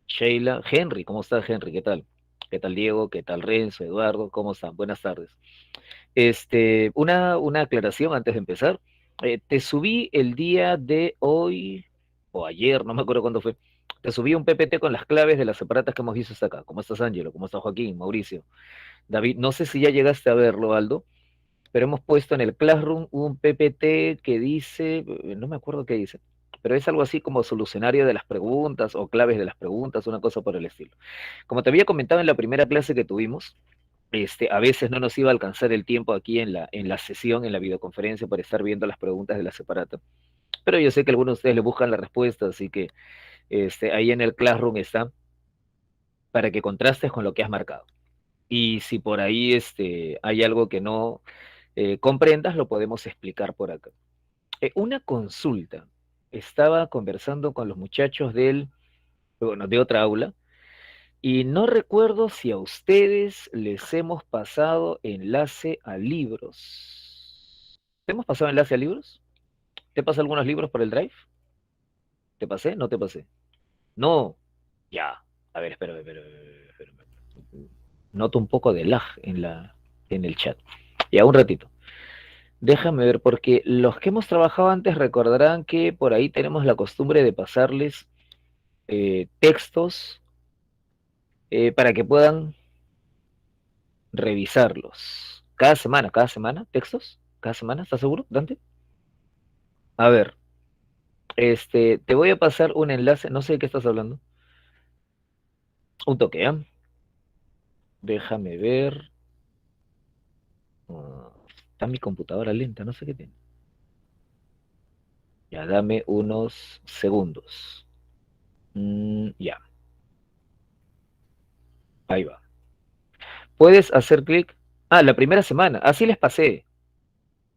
Sheila, Henry, ¿cómo estás, Henry? ¿Qué tal? ¿Qué tal, Diego? ¿Qué tal, Renzo, Eduardo? ¿Cómo están? Buenas tardes. Una aclaración antes de empezar. Te subí el día de hoy, o ayer, no me acuerdo cuándo fue. Te subí un PPT con las claves de las separatas que hemos visto hasta acá. ¿Cómo estás, Ángelo? ¿Cómo está Joaquín? Mauricio. David, no sé si ya llegaste a verlo, Aldo, pero hemos puesto en el Classroom un PPT que dice, no me acuerdo qué dice, pero es algo así como solucionario de las preguntas o claves de las preguntas, una cosa por el estilo. Como te había comentado en la primera clase que tuvimos, a veces no nos iba a alcanzar el tiempo aquí en la sesión, en la videoconferencia, para estar viendo las preguntas de la separata. Pero yo sé que algunos de ustedes le buscan la respuesta, así que ahí en el Classroom está para que contrastes con lo que has marcado. Y si por ahí hay algo que no comprendas, lo podemos explicar por acá. Una consulta. Estaba conversando con los muchachos bueno, de otra aula y no recuerdo si a ustedes les hemos pasado enlace a libros. ¿Te hemos pasado enlace a libros? ¿Te pasé algunos libros por el Drive? ¿Te pasé? ¿No te pasé? No. Ya. A ver, espera. Noto un poco de lag en el chat. Ya, un ratito. Déjame ver, porque los que hemos trabajado antes recordarán que por ahí tenemos la costumbre de pasarles textos para que puedan revisarlos. Cada semana, textos, cada semana, ¿estás seguro, Dante? A ver, te voy a pasar un enlace, no sé de qué estás hablando. Un toque, ¿ah? Déjame ver. Ah, está mi computadora lenta, no sé qué tiene. Ya, dame unos segundos. Ya, ahí va. Puedes hacer clic. Ah, la primera semana, así les pasé.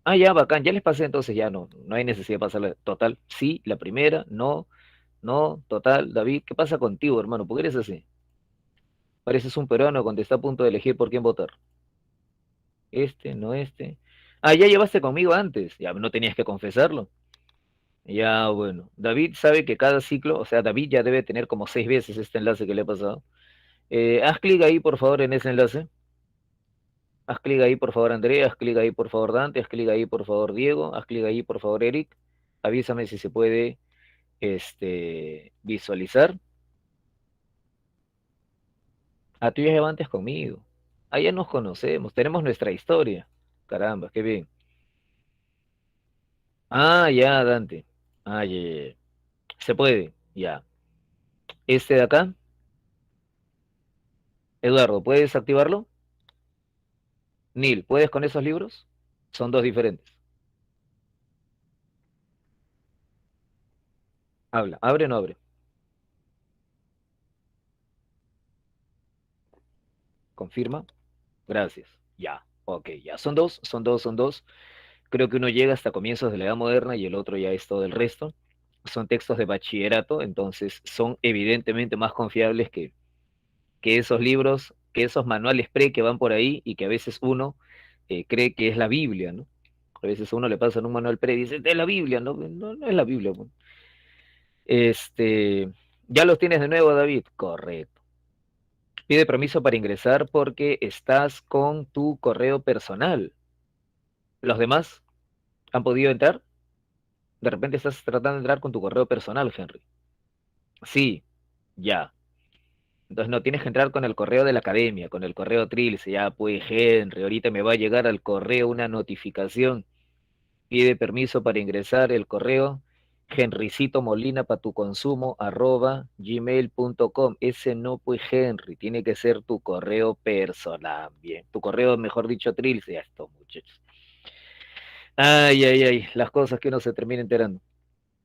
Ah, ya, bacán, ya les pasé, entonces ya no hay necesidad de pasarle total. Sí, la primera, no, no, total. David, ¿qué pasa contigo, hermano? ¿Por qué eres así? Pareces un peruano cuando está a punto de elegir por quién votar. No este. Ah, ya llevaste conmigo antes, ya no tenías que confesarlo. Ya, bueno. David sabe que cada ciclo, o sea, David ya debe tener como 6 veces este enlace que le he pasado. Haz clic ahí, por favor, en ese enlace. Haz clic ahí, por favor, Andrea. Haz clic ahí, por favor, Dante. Haz clic ahí, por favor, Diego. Haz clic ahí, por favor, Eric. Avísame si se puede visualizar. Ah, tú ya llevantes conmigo. Ah, ya nos conocemos, tenemos nuestra historia. Caramba, qué bien. Ah, ya, Dante. Ah, ya. Se puede, ya. Este de acá, Eduardo, ¿puedes activarlo? Neil, ¿puedes con esos libros? Son dos diferentes. Habla, ¿abre o no abre? Confirma. Gracias. Ya, ok, ya. Son dos. Creo que uno llega hasta comienzos de la Edad Moderna y el otro ya es todo el resto. Son textos de bachillerato, entonces son evidentemente más confiables que esos libros, que esos manuales pre que van por ahí y que a veces uno cree que es la Biblia, ¿no? A veces a uno le pasan un manual pre y dice, es la Biblia, ¿no? No es la Biblia. Pues. Este, ¿Ya los tienes de nuevo, David? Correcto. Pide permiso para ingresar porque estás con tu correo personal. ¿Los demás han podido entrar? De repente estás tratando de entrar con tu correo personal, Henry. Sí, ya. Entonces no tienes que entrar con el correo de la academia, con el correo Trilce, ya pues Henry, ahorita me va a llegar al correo una notificación, pide permiso para ingresar el correo Henrycito Molina para tu consumo @gmail.com. Ese no pues Henry, tiene que ser tu correo personal, bien, tu correo mejor dicho Trilce, ya estos muchachos. Ay, las cosas que uno se termina enterando.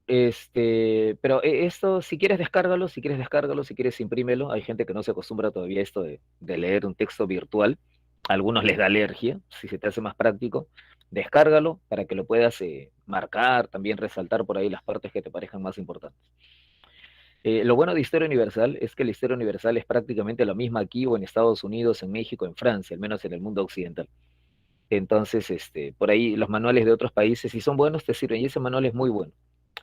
Pero esto, si quieres descárgalo, si quieres imprímelo. Hay gente que no se acostumbra todavía a esto de leer un texto virtual. A algunos les da alergia, si se te hace más práctico. Descárgalo para que lo puedas marcar, también resaltar por ahí las partes que te parezcan más importantes. Lo bueno de Historia Universal es que la Historia Universal es prácticamente lo mismo aquí o en Estados Unidos, en México, en Francia, al menos en el mundo occidental. Entonces, por ahí los manuales de otros países, si son buenos, te sirven. Y ese manual es muy bueno.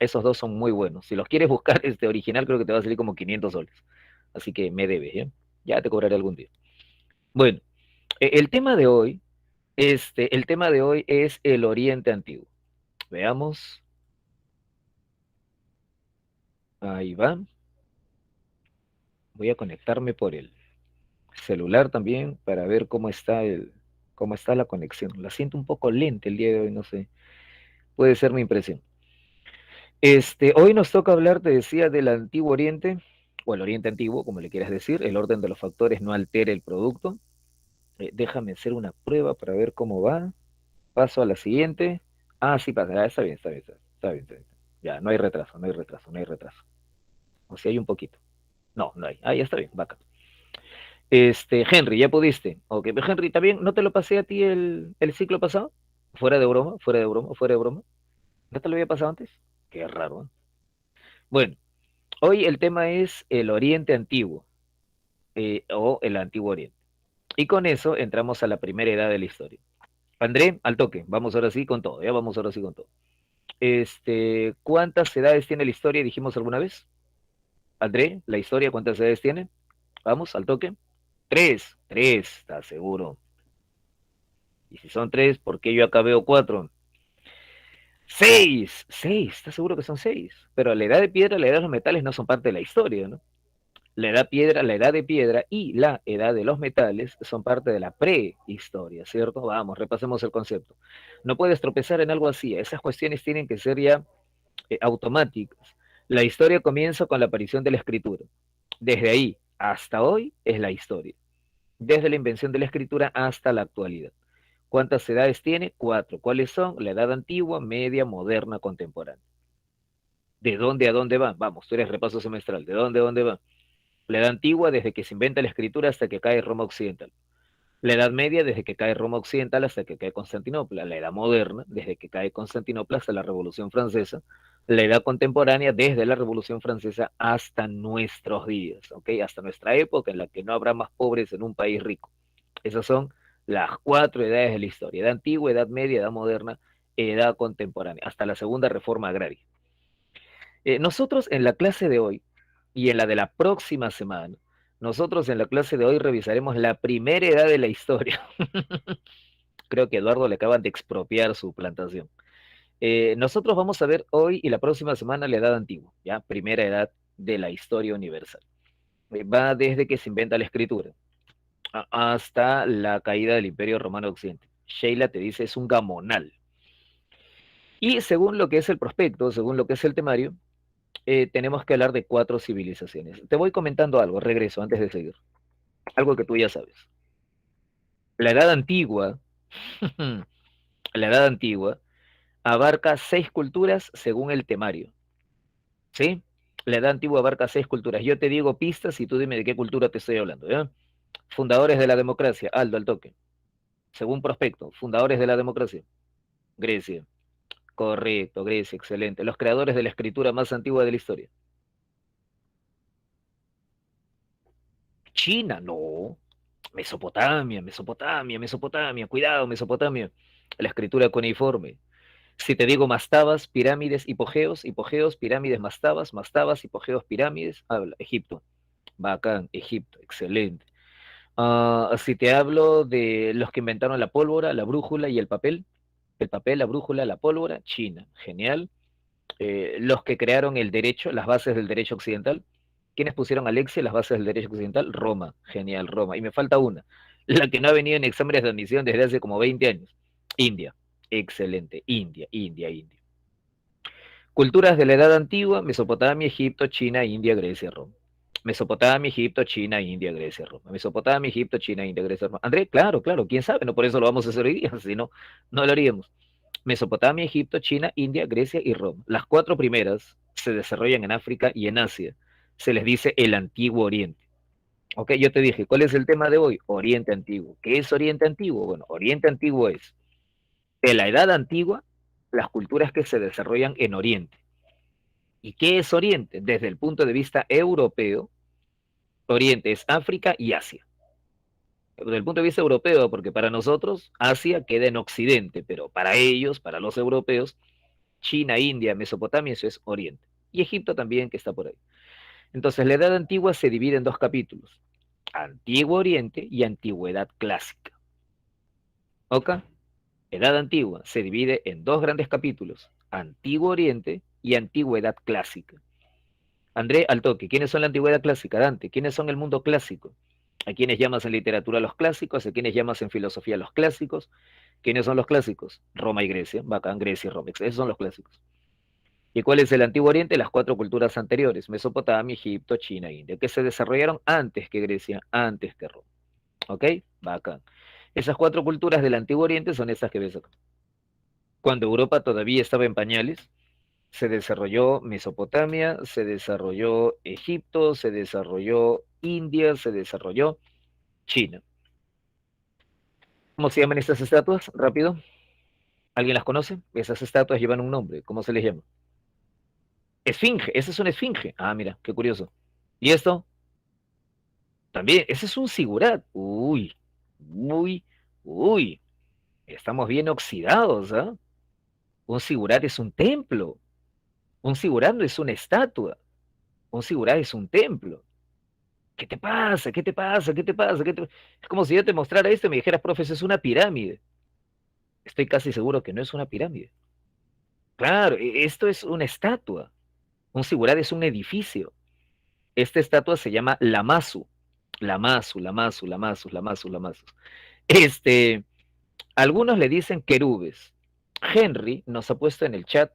Esos dos son muy buenos. Si los quieres buscar, original, creo que te va a salir como 500 soles. así que me debes, ¿ya? Ya te cobraré algún día. Bueno, el tema de hoy, el tema de hoy es el Oriente Antiguo. Veamos, ahí va. Voy a conectarme por el celular también para ver cómo está la conexión. La siento un poco lenta el día de hoy, no sé. Puede ser mi impresión. Hoy nos toca hablar, te decía, del Antiguo Oriente, o el Oriente Antiguo, como le quieras decir. El orden de los factores no altera el producto. Déjame hacer una prueba para ver cómo va. Paso a la siguiente. Ah, sí pasa. Ah, está bien, está bien, está bien, está bien. Ya, no hay retraso, no hay retraso, no hay retraso. O si hay un poquito. No, no hay. Ah, ya está bien, vaca. Henry, ¿ya pudiste? Ok, pero Henry, ¿también no te lo pasé a ti el ciclo pasado? Fuera de broma, fuera de broma, fuera de broma. ¿No te lo había pasado antes? Qué raro, ¿eh? Bueno, hoy el tema es el Oriente Antiguo, o el Antiguo Oriente. Y con eso entramos a la primera edad de la historia. André, al toque, vamos ahora sí con todo, ya vamos ahora sí con todo. ¿Cuántas edades tiene la historia? Dijimos alguna vez. André, la historia, ¿cuántas edades tiene? Vamos, al toque. Tres, tres, ¿estás seguro? Y si son tres, ¿por qué yo acá veo cuatro? Seis, seis, ¿estás seguro que son seis? Pero la edad de piedra, la edad de los metales no son parte de la historia, ¿no? La edad piedra, la edad de piedra y la edad de los metales son parte de la prehistoria, ¿cierto? Vamos, repasemos el concepto. No puedes tropezar en algo así, esas cuestiones tienen que ser ya automáticas. La historia comienza con la aparición de la escritura. Desde ahí hasta hoy es la historia. Desde la invención de la escritura hasta la actualidad. ¿Cuántas edades tiene? Cuatro. ¿Cuáles son? La edad antigua, media, moderna, contemporánea. ¿De dónde a dónde va? Vamos, tú eres repaso semestral. ¿De dónde a dónde va? La edad antigua, desde que se inventa la escritura hasta que cae Roma Occidental. La edad media, desde que cae Roma Occidental hasta que cae Constantinopla. La edad moderna, desde que cae Constantinopla hasta la Revolución Francesa. La edad contemporánea, desde la Revolución Francesa hasta nuestros días, ¿ok? Hasta nuestra época en la que no habrá más pobres en un país rico. Esas son las cuatro edades de la historia: edad antigua, edad media, edad moderna, edad contemporánea, hasta la segunda reforma agraria. Nosotros en la clase de hoy y en la de la próxima semana, nosotros en la clase de hoy revisaremos la primera edad de la historia. Creo que a Eduardo le acaban de expropiar su plantación. Nosotros vamos a ver hoy y la próxima semana la edad antigua, ya, primera edad de la historia universal. Va desde que se inventa la escritura hasta la caída del Imperio Romano Occidente. Sheila te dice es un gamonal. Y según lo que es el prospecto, según lo que es el temario, tenemos que hablar de cuatro civilizaciones. Te voy comentando algo, regreso antes de seguir. Algo que tú ya sabes. La edad antigua, la edad antigua, abarca seis culturas según el temario. ¿Sí? La edad antigua abarca seis culturas. Yo te digo pistas y tú dime de qué cultura te estoy hablando, ¿ya? Fundadores de la democracia, Aldo al toque. Según prospecto, fundadores de la democracia, Grecia. Correcto, Grecia, excelente. Los creadores de la escritura más antigua de la historia. China, no. Mesopotamia, Mesopotamia, Mesopotamia, cuidado, Mesopotamia. La escritura cuneiforme. Si te digo mastabas, pirámides, hipogeos, hipogeos, pirámides, mastabas, mastabas, hipogeos, pirámides, habla, Egipto. Bacán, Egipto, excelente. Si te hablo de los que inventaron la pólvora, la brújula y el papel, la brújula, la pólvora, China, genial. Los que crearon el derecho, las bases del derecho occidental. ¿Quiénes pusieron a Alexia las bases del derecho occidental? Roma, genial, Roma. Y me falta una, la que no ha venido en exámenes de admisión desde hace como 20 años. India, excelente, India, India, India. Culturas de la Edad Antigua: Mesopotamia, Egipto, China, India, Grecia, Roma. Mesopotamia, Egipto, China, India, Grecia, Roma. Mesopotamia, Egipto, China, India, Grecia, Roma. André, claro, claro, quién sabe, no por eso lo vamos a hacer hoy día, si no, no lo haríamos. Mesopotamia, Egipto, China, India, Grecia y Roma. Las cuatro primeras se desarrollan en África y en Asia. Se les dice el Antiguo Oriente. Ok, yo te dije, ¿cuál es el tema de hoy? Oriente Antiguo. ¿Qué es Oriente Antiguo? Bueno, Oriente Antiguo es de la Edad Antigua, las culturas que se desarrollan en Oriente. ¿Y qué es Oriente? Desde el punto de vista europeo, Oriente es África y Asia. Desde el punto de vista europeo, porque para nosotros Asia queda en Occidente, pero para ellos, para los europeos, China, India, Mesopotamia, eso es Oriente. Y Egipto también, que está por ahí. Entonces, la Edad Antigua se divide en dos capítulos, Antiguo Oriente y Antigüedad Clásica. ¿Ok? Edad Antigua se divide en dos grandes capítulos, Antiguo Oriente y Antigüedad Clásica. André, al toque, ¿quiénes son la Antigüedad Clásica, Dante? ¿Quiénes son el mundo clásico? ¿A quiénes llamas en literatura los clásicos? ¿A quiénes llamas en filosofía los clásicos? ¿Quiénes son los clásicos? Roma y Grecia, bacán, Grecia y Roma, esos son los clásicos. ¿Y cuál es el Antiguo Oriente? Las cuatro culturas anteriores, Mesopotamia, Egipto, China, India, que se desarrollaron antes que Grecia, antes que Roma. ¿Ok? Bacán. Esas cuatro culturas del Antiguo Oriente son esas que ves acá. Cuando Europa todavía estaba en pañales, se desarrolló Mesopotamia, se desarrolló Egipto, se desarrolló India, se desarrolló China. ¿Cómo se llaman estas estatuas? Rápido. ¿Alguien las conoce? Esas estatuas llevan un nombre. ¿Cómo se les llama? Esfinge. Esa es una esfinge. Ah, mira, qué curioso. ¿Y esto? También. Ese es un sigurat. Uy, uy, uy. Estamos bien oxidados, ¿ah? Un sigurat es un templo. Un sigurat no es una estatua. Un sigurat es un templo. ¿Qué te pasa? ¿Qué te pasa? ¿Qué te pasa? Es como si yo te mostrara esto y me dijeras, profe, eso es una pirámide. Estoy casi seguro que no es una pirámide. Claro, esto es una estatua. Un sigurat es un edificio. Esta estatua se llama Lamasu. Lamasu, Lamasu, Lamasu, Lamasu, Lamasu. Este, algunos le dicen querubes. Henry nos ha puesto en el chat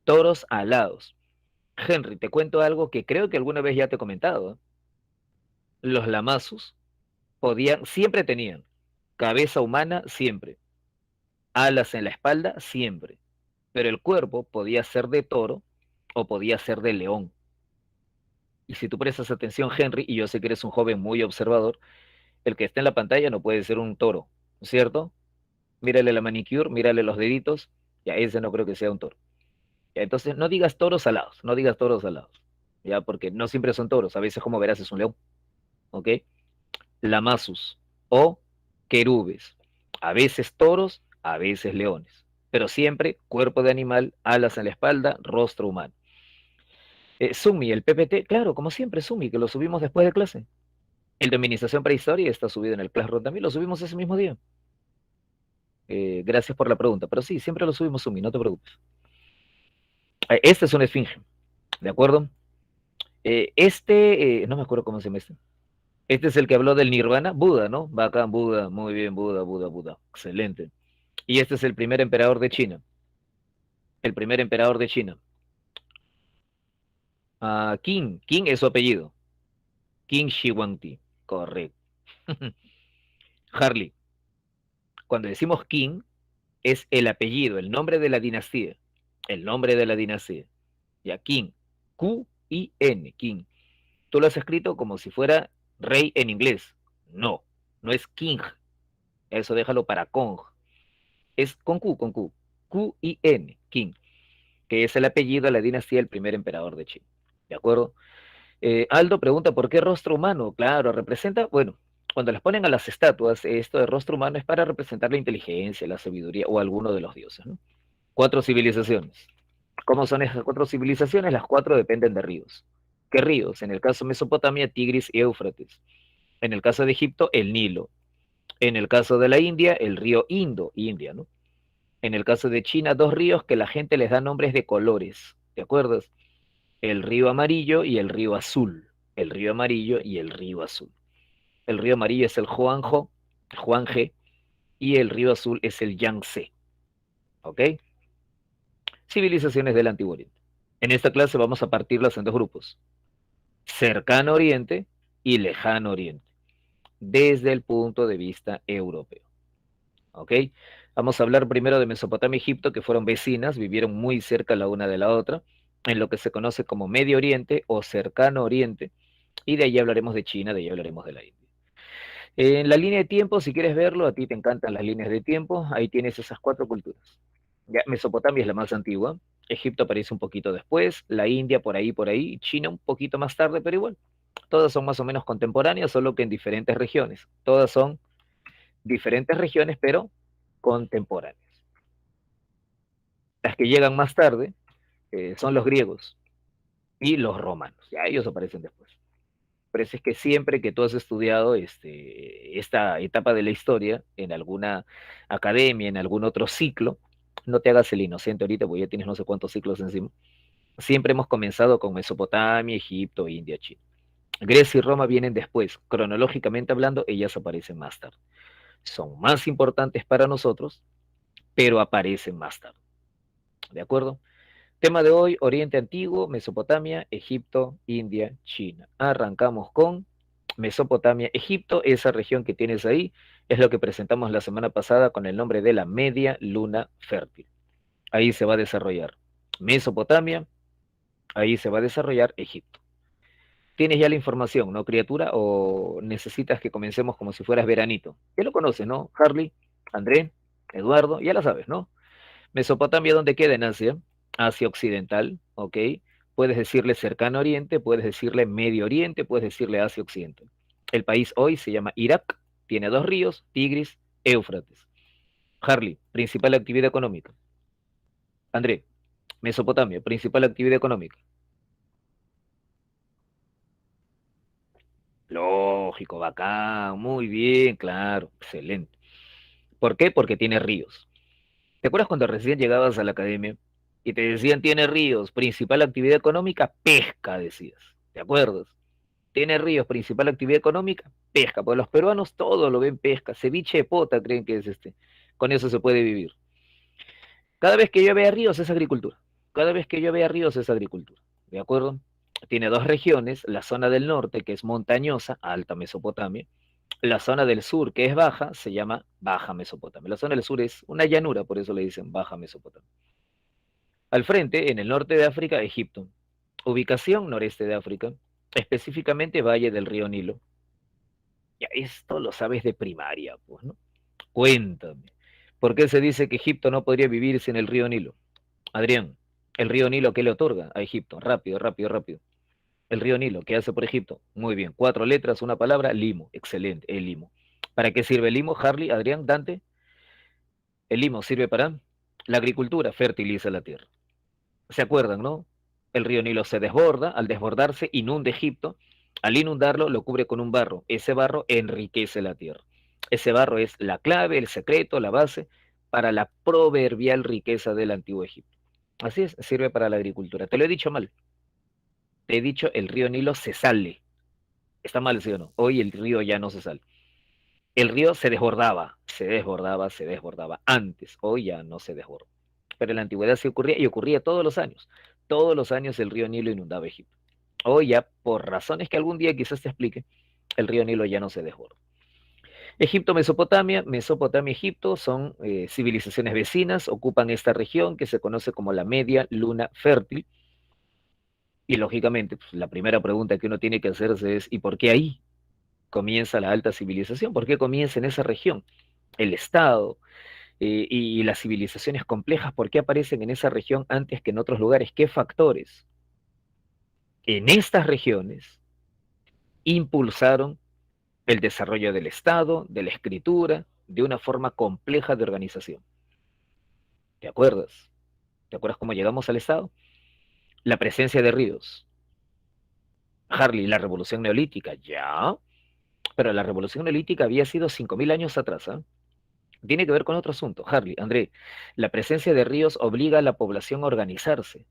toros alados. Henry, te cuento algo que creo que alguna vez ya te he comentado, ¿eh? Los lamasus siempre tenían cabeza humana, siempre, alas en la espalda, siempre, pero el cuerpo podía ser de toro o podía ser de león. Y si tú prestas atención, Henry, y yo sé que eres un joven muy observador, el que está en la pantalla no puede ser un toro, ¿no es cierto? Mírale la manicure, mírale los deditos, ya ese no creo que sea un toro. Ya, entonces no digas toros alados, no digas toros alados, ya, porque no siempre son toros, a veces como verás es un león, ¿ok? Lamasus o querubes, a veces toros, a veces leones, pero siempre cuerpo de animal, alas en la espalda, rostro humano. Sumi, el PPT, claro, como siempre, Sumi, que lo subimos después de clase. El de Administración Prehistoria está subido en el Classroom también, lo subimos ese mismo día. Gracias por la pregunta, pero sí, siempre lo subimos Sumi, no te preocupes. Este es una esfinge, ¿de acuerdo? No me acuerdo cómo se llama este. Este es el que habló del Nirvana, Buda, ¿no? Bacán, Buda, muy bien, Buda, Buda, Buda, excelente. Y este es el primer emperador de China. El primer emperador de China. Qin es su apellido. Qin Shi Huangdi. Correcto. Harley, cuando decimos Qin, es el apellido, el nombre de la dinastía. El nombre de la dinastía. Ya, Qin. Q-I-N, Qin. Tú lo has escrito como si fuera rey en inglés. No, no es King. Eso déjalo para Kong. Es con Q, con Q. Q-I-N, Qin, que es el apellido de la dinastía del primer emperador de China. ¿De acuerdo? Aldo pregunta, ¿por qué rostro humano? Claro, representa, bueno, cuando les ponen a las estatuas, esto de rostro humano es para representar la inteligencia, la sabiduría o alguno de los dioses, ¿no? Cuatro civilizaciones. ¿Cómo son esas cuatro civilizaciones? Las cuatro dependen de ríos. ¿Qué ríos? En el caso de Mesopotamia, Tigris y Éufrates. En el caso de Egipto, el Nilo. En el caso de la India, el río Indo, India, ¿no? En el caso de China, dos ríos que la gente les da nombres de colores, ¿te acuerdas? El río amarillo y el río azul. El río amarillo y el río azul. El río amarillo es el Juanje, y el río azul es el Yangtze. ¿Ok? Civilizaciones del Antiguo Oriente. En esta clase vamos a partirlas en dos grupos. Cercano Oriente y Lejano Oriente. Desde el punto de vista europeo. ¿Ok? Vamos a hablar primero de Mesopotamia y Egipto, que fueron vecinas, vivieron muy cerca la una de la otra, en lo que se conoce como Medio Oriente o Cercano Oriente, y de ahí hablaremos de China, de ahí hablaremos de la India. En la línea de tiempo, si quieres verlo, a ti te encantan las líneas de tiempo, ahí tienes esas cuatro culturas. Ya, Mesopotamia es la más antigua, Egipto aparece un poquito después, la India por ahí, China un poquito más tarde, pero igual, todas son más o menos contemporáneas, solo que en diferentes regiones. Todas son diferentes regiones, pero contemporáneas. Las que llegan más tarde son los griegos. y los romanos. Ya ellos aparecen después. Pero es que siempre que tú has estudiado esta etapa de la historia en alguna academia, en algún otro ciclo, no te hagas el inocente ahorita, porque ya tienes no sé cuántos ciclos encima. Siempre hemos comenzado con Mesopotamia, Egipto, India, China. Grecia y Roma vienen después. Cronológicamente hablando, ellas aparecen más tarde. Son más importantes para nosotros, pero aparecen más tarde. ¿De acuerdo? Tema de hoy, Oriente Antiguo, Mesopotamia, Egipto, India, China. Arrancamos con Mesopotamia, Egipto, esa región que tienes ahí, es lo que presentamos la semana pasada con el nombre de la media luna fértil. Ahí se va a desarrollar Mesopotamia, ahí se va a desarrollar Egipto. ¿Tienes ya la información, no, criatura? ¿O necesitas que comencemos como si fueras veranito? Ya lo conoces, ¿no? Harley, André, Eduardo, ya la sabes, ¿no? Mesopotamia, ¿dónde queda en Asia? Asia Occidental, ¿ok? Puedes decirle Cercano Oriente, puedes decirle Medio Oriente, puedes decirle Asia Occidental. El país hoy se llama Irak, tiene dos ríos, Tigris, Éufrates. Harley, principal actividad económica. André, Mesopotamia, principal actividad económica. Lógico, bacán, muy bien, claro, excelente. ¿Por qué? Porque tiene ríos. ¿Te acuerdas cuando recién llegabas a la academia y te decían tiene ríos, principal actividad económica, pesca, decías? ¿Te acuerdas? Tiene ríos, principal actividad económica, pesca. Pues los peruanos todo lo ven pesca, ceviche de pota creen que es este. Con eso se puede vivir. Cada vez que yo vea ríos es agricultura. Cada vez que yo vea ríos es agricultura. ¿De acuerdo? Tiene dos regiones, la zona del norte que es montañosa, alta Mesopotamia, la zona del sur que es baja se llama baja Mesopotamia. La zona del sur es una llanura, por eso le dicen baja Mesopotamia. Al frente, en el norte de África, Egipto. Ubicación noreste de África, específicamente Valle del Río Nilo. Ya esto lo sabes de primaria, pues, ¿no? Cuéntame. ¿Por qué se dice que Egipto no podría vivir sin el río Nilo? Adrián, ¿el río Nilo qué le otorga a Egipto? Rápido, rápido, rápido. El río Nilo, ¿qué hace por Egipto? Muy bien, cuatro letras, una palabra, limo. Excelente, el limo. ¿Para qué sirve el limo, Harley, Adrián, Dante? El limo sirve para la agricultura, fertiliza la tierra. ¿Se acuerdan, no? El río Nilo se desborda, al desbordarse inunda Egipto, al inundarlo lo cubre con un barro, ese barro enriquece la tierra. Ese barro es la clave, el secreto, la base para la proverbial riqueza del antiguo Egipto. Así es, sirve para la agricultura. Te lo he dicho mal, te he dicho el río Nilo se sale. Está mal, ¿sí o no? Hoy el río ya no se sale. El río se desbordaba, se desbordaba, se desbordaba antes, hoy ya no se desborda. Pero en la antigüedad sí ocurría y ocurría todos los años. Todos los años el río Nilo inundaba Egipto. Hoy ya, por razones que algún día quizás te explique, el río Nilo ya no se desborda. Egipto, Mesopotamia, Mesopotamia, Egipto son civilizaciones vecinas, ocupan esta región que se conoce como la media luna fértil. Y lógicamente, pues, la primera pregunta que uno tiene que hacerse es, ¿y por qué ahí comienza la alta civilización? ¿Por qué comienza en esa región? El Estado, y las civilizaciones complejas, ¿por qué aparecen en esa región antes que en otros lugares? ¿Qué factores en estas regiones impulsaron el desarrollo del Estado, de la escritura, de una forma compleja de organización? ¿Te acuerdas? ¿Te acuerdas cómo llegamos al Estado? La presencia de ríos. Harley, la revolución neolítica, ya, pero la revolución neolítica había sido 5.000 años atrás, ¿eh? Tiene que ver con otro asunto, Harley, André. La presencia de ríos obliga a la población a organizarse.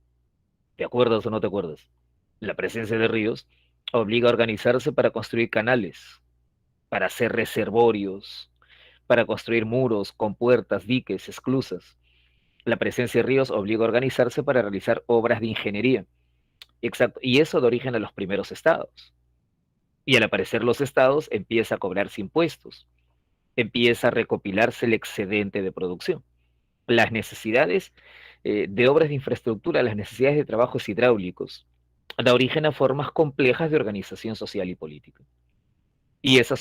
¿Te acuerdas o no te acuerdas? La presencia de ríos obliga a organizarse para construir canales, para hacer reservorios, para construir muros, compuertas, diques, esclusas. La presencia de ríos obliga a organizarse para realizar obras de ingeniería. Exacto. Y eso da origen a los primeros estados. Y al aparecer los estados empieza a cobrarse impuestos, empieza a recopilarse el excedente de producción. Las necesidades de obras de infraestructura, las necesidades de trabajos hidráulicos, da origen a formas complejas de organización social y política. Y esas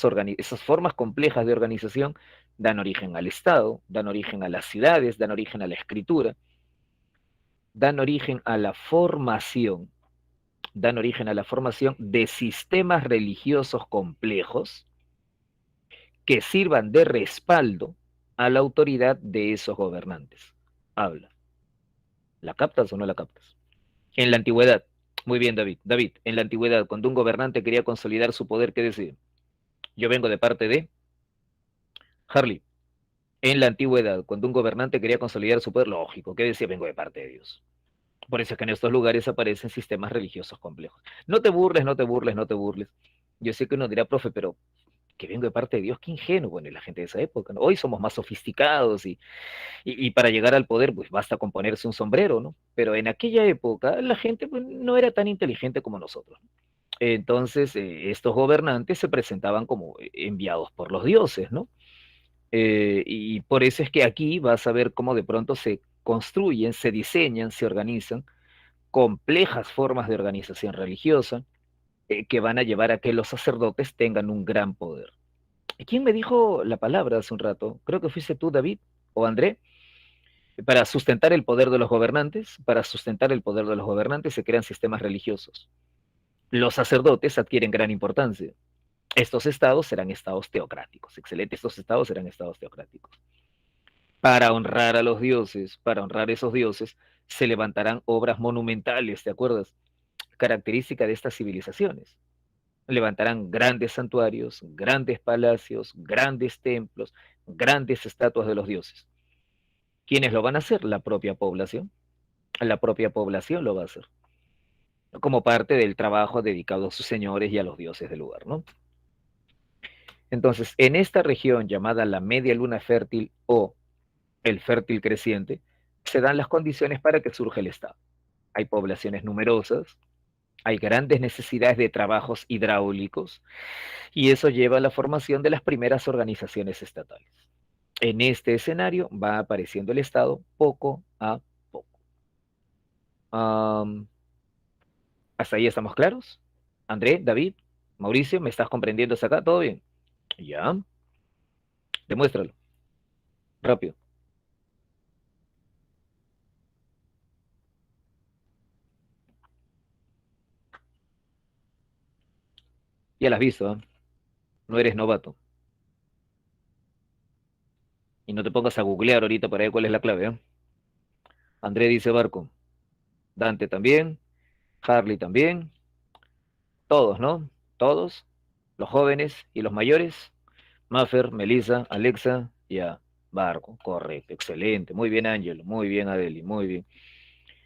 formas complejas de organización dan origen al Estado, dan origen a las ciudades, dan origen a la escritura, dan origen a la formación, dan origen a la formación de sistemas religiosos complejos que sirvan de respaldo a la autoridad de esos gobernantes. Habla. ¿La captas o no la captas? En la antigüedad, Muy bien, David. David, en la antigüedad, cuando un gobernante quería consolidar su poder, ¿qué decía? Yo vengo de parte de Harley. En la antigüedad, cuando un gobernante quería consolidar su poder, lógico, ¿qué decía? Vengo de parte de Dios. Por eso es que en estos lugares aparecen sistemas religiosos complejos. No te burles, no te burles, no te burles. Yo sé que uno dirá, profe, pero que vengo de parte de Dios, qué ingenuo, bueno, y la gente de esa época, ¿no? Hoy somos más sofisticados y para llegar al poder, pues basta con ponerse un sombrero, ¿no? Pero en aquella época la gente pues, no era tan inteligente como nosotros. Entonces, estos gobernantes se presentaban como enviados por los dioses, ¿no? Y por eso es que aquí vas a ver cómo de pronto se construyen, se diseñan, se organizan complejas formas de organización religiosa que van a llevar a que los sacerdotes tengan un gran poder. ¿Quién me dijo la palabra hace un rato? Creo que fuiste tú, David, o André. Para sustentar el poder de los gobernantes, para sustentar el poder de los gobernantes se crean sistemas religiosos. Los sacerdotes adquieren gran importancia. Estos estados serán estados teocráticos. Excelente, estos estados serán estados teocráticos. Para honrar a los dioses, para honrar a esos dioses, se levantarán obras monumentales, ¿te acuerdas? Característica de estas civilizaciones. Levantarán grandes santuarios, grandes palacios, grandes templos, grandes estatuas de los dioses. ¿Quiénes lo van a hacer? La propia población. La propia población lo va a hacer. Como parte del trabajo dedicado a sus señores y a los dioses del lugar, ¿no? Entonces, en esta región llamada la media luna fértil o el fértil creciente, se dan las condiciones para que surja el Estado. Hay poblaciones numerosas, hay grandes necesidades de trabajos hidráulicos y eso lleva a la formación de las primeras organizaciones estatales. En este escenario va apareciendo el Estado poco a poco. Um, ¿Hasta ahí estamos claros? André, David, Mauricio, ¿me estás comprendiendo hasta acá? ¿Todo bien? Ya, demuéstralo, rápido. Ya la has visto, ¿eh? No eres novato. Y no te pongas a googlear ahorita para ver cuál es la clave, ¿eh? André dice Barco, Dante también, Harley también, todos, ¿no? Todos, los jóvenes y los mayores, Maffer, Melissa, Alexa, ya, Barco, correcto, excelente, muy bien Ángelo, muy bien Adeli, muy bien.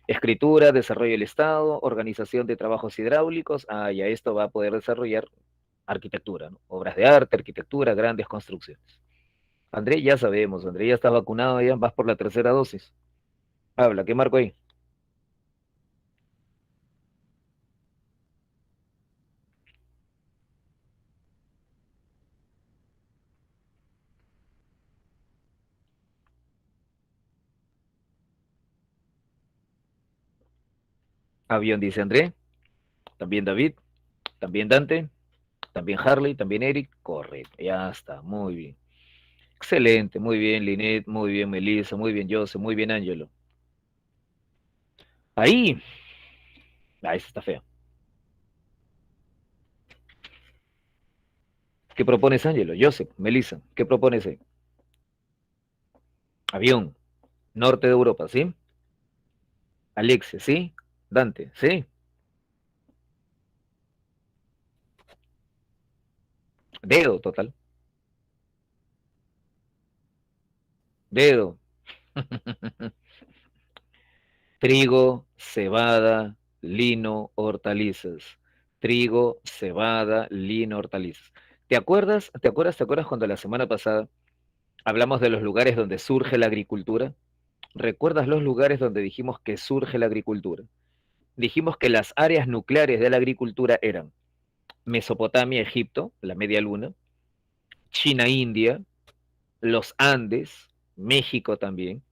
Escritura, desarrollo del Estado, organización de trabajos hidráulicos, ya esto va a poder desarrollar arquitectura, ¿no? Obras de arte, arquitectura, grandes construcciones. André, ya sabemos, André ya está vacunado, ya vas por la tercera dosis. Habla, ¿qué marco ahí? Avión, dice André, también David, también Dante, también Harley, también Eric, correcto, ya está, muy bien. Excelente, muy bien Linet, muy bien Melissa, muy bien Joseph, muy bien Angelo. Ahí, esa está fea. ¿Qué propones, Angelo? Joseph, Melissa, ¿qué propones ahí? Avión, norte de Europa, ¿sí? Alexia, ¿sí? Dante, ¿sí? Dedo, total. Dedo. Trigo, cebada, lino, hortalizas. Trigo, cebada, lino, hortalizas. ¿Te acuerdas? ¿Te acuerdas? ¿Te acuerdas cuando la semana pasada hablamos de los lugares donde surge la agricultura? ¿Recuerdas los lugares donde dijimos que surge la agricultura? Dijimos que las áreas nucleares de la agricultura eran Mesopotamia, Egipto, la media luna, China, India, los Andes, México también,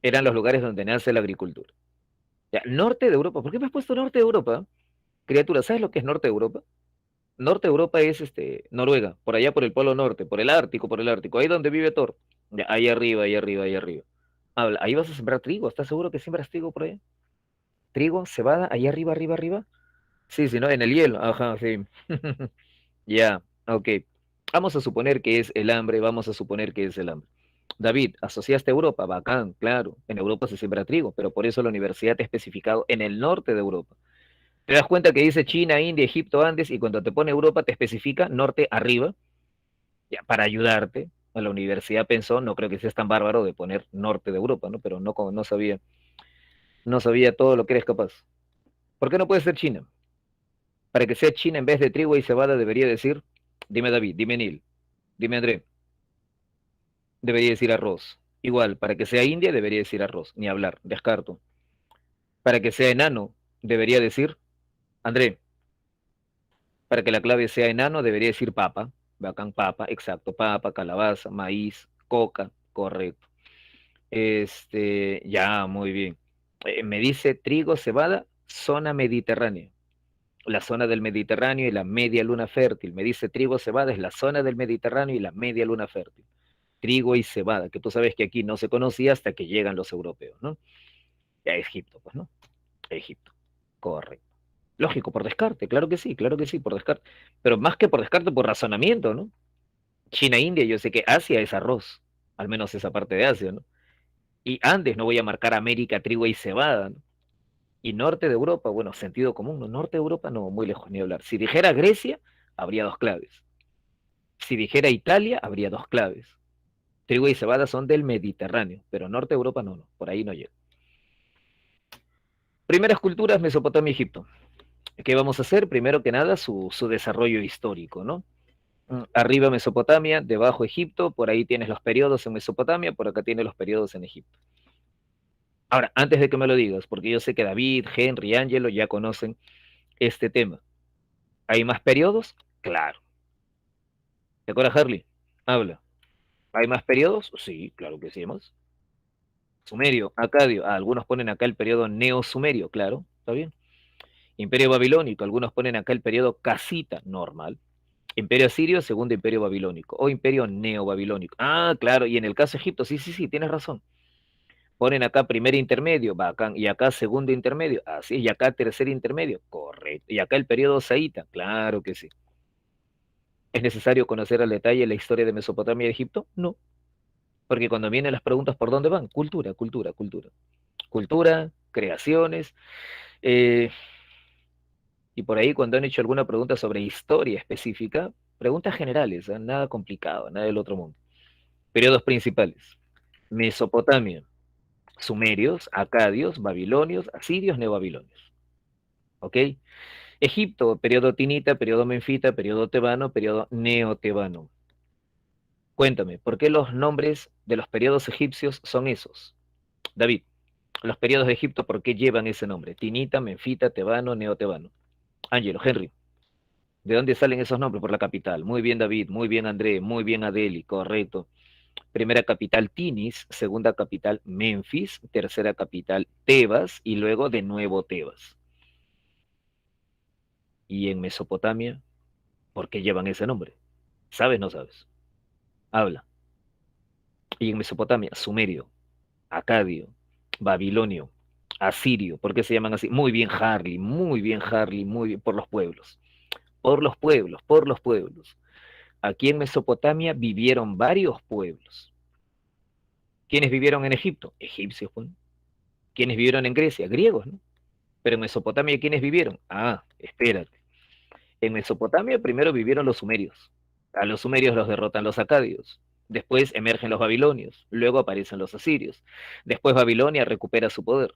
eran los lugares donde nace la agricultura. Ya, norte de Europa, ¿por qué me has puesto norte de Europa? Criatura, ¿sabes lo que es norte de Europa? Norte de Europa es Noruega, por allá por el Polo Norte, por el Ártico, ahí donde vive Thor. Ya, ahí arriba, ahí arriba, ahí arriba. Habla, ahí vas a sembrar trigo, ¿estás seguro que siembras trigo por ahí? Trigo, cebada, ahí arriba, arriba, arriba. Sí, sí, ¿no? En el hielo, ajá, sí. Ya, ok. Vamos a suponer que es el hambre, vamos a suponer que es el hambre. David, asociaste a Europa, bacán, claro. En Europa se siembra trigo, pero por eso la universidad te ha especificado en el norte de Europa. Te das cuenta que dice China, India, Egipto, Andes, y cuando te pone Europa te especifica norte arriba, ya, para ayudarte. A la universidad pensó, no creo que seas tan bárbaro de poner norte de Europa, ¿no? Pero no, no sabía todo lo que eres capaz. ¿Por qué no puede ser China? Para que sea China en vez de trigo y cebada debería decir, dime David, dime Neil, dime André, debería decir arroz. Igual, para que sea India debería decir arroz, ni hablar, descarto. Para que sea enano debería decir, André, para que la clave sea enano debería decir papa, bacán papa, exacto, papa, calabaza, maíz, coca, correcto. Ya, muy bien. Me dice trigo, cebada, zona mediterránea. La zona del Mediterráneo y la media luna fértil. Me dice trigo, cebada, es la zona del Mediterráneo y la media luna fértil. Trigo y cebada, que tú sabes que aquí no se conocía hasta que llegan los europeos, ¿no? Ya Egipto, pues, ¿no? Egipto, correcto. Lógico, por descarte, claro que sí, por descarte. Pero más que por descarte, por razonamiento, ¿no? China, India, yo sé que Asia es arroz, al menos esa parte de Asia, ¿no? Y Andes, no voy a marcar América, trigo y cebada, ¿no? Y norte de Europa, bueno, sentido común, ¿no? Norte de Europa no, muy lejos ni hablar. Si dijera Grecia, habría dos claves. Si dijera Italia, habría dos claves. Trigo y cebada son del Mediterráneo, pero norte de Europa no, no, por ahí no llega. Primeras culturas, Mesopotamia y Egipto. ¿Qué vamos a hacer? Primero que nada, su desarrollo histórico, ¿no? Arriba Mesopotamia, debajo Egipto, por ahí tienes los periodos en Mesopotamia, por acá tienes los periodos en Egipto. Ahora, antes de que me lo digas, porque yo sé que David, Henry, Angelo ya conocen este tema. ¿Hay más periodos? Claro. ¿Te acuerdas, Harley? Habla. ¿Hay más periodos? Sí, claro que sí, hay más. Sumerio, Acadio. Algunos ponen acá el periodo neo-sumerio, claro, está bien. Imperio babilónico, algunos ponen acá el periodo casita, normal. Imperio asirio, segundo imperio babilónico. O imperio neobabilónico. Ah, claro, y en el caso de Egipto, sí, sí, sí, tienes razón. Ponen acá primer intermedio, bacán, y acá segundo intermedio, así es, y acá tercer intermedio, correcto. Y acá el periodo saíta, claro que sí. ¿Es necesario conocer al detalle la historia de Mesopotamia y Egipto? No, porque cuando vienen las preguntas, ¿por dónde van? Cultura, cultura, cultura. Cultura, creaciones, eh, y por ahí cuando han hecho alguna pregunta sobre historia específica, preguntas generales, ¿eh? Nada complicado, nada del otro mundo. Periodos principales. Mesopotamia, sumerios, acadios, babilonios, asirios, neobabilonios. ¿Ok? Egipto, periodo tinita, periodo menfita, periodo tebano, periodo neotebano. Cuéntame, ¿por qué los nombres de los periodos egipcios son esos? David, los periodos de Egipto, ¿por qué llevan ese nombre? Tinita, menfita, tebano, neotebano. Ángelo, Henry, ¿de dónde salen esos nombres? Por la capital. Muy bien, David, muy bien, André, muy bien, Adeli, correcto. Primera capital Tinis, segunda capital Memphis, tercera capital Tebas y luego de nuevo Tebas. Y en Mesopotamia, ¿por qué llevan ese nombre? ¿Sabes o no sabes? Habla. Y en Mesopotamia, Sumerio, Acadio, Babilonio, Asirio, ¿por qué se llaman así? Muy bien, Harley, muy bien, Harley, muy bien, por los pueblos, por los pueblos, por los pueblos. Aquí en Mesopotamia vivieron varios pueblos. ¿Quiénes vivieron en Egipto? Egipcios, pues. ¿Quiénes vivieron en Grecia? Griegos, ¿no? Pero en Mesopotamia, ¿quiénes vivieron? Ah, espérate. En Mesopotamia primero vivieron los sumerios. A los sumerios los derrotan los acadios. Después emergen los babilonios. Luego aparecen los asirios. Después Babilonia recupera su poder.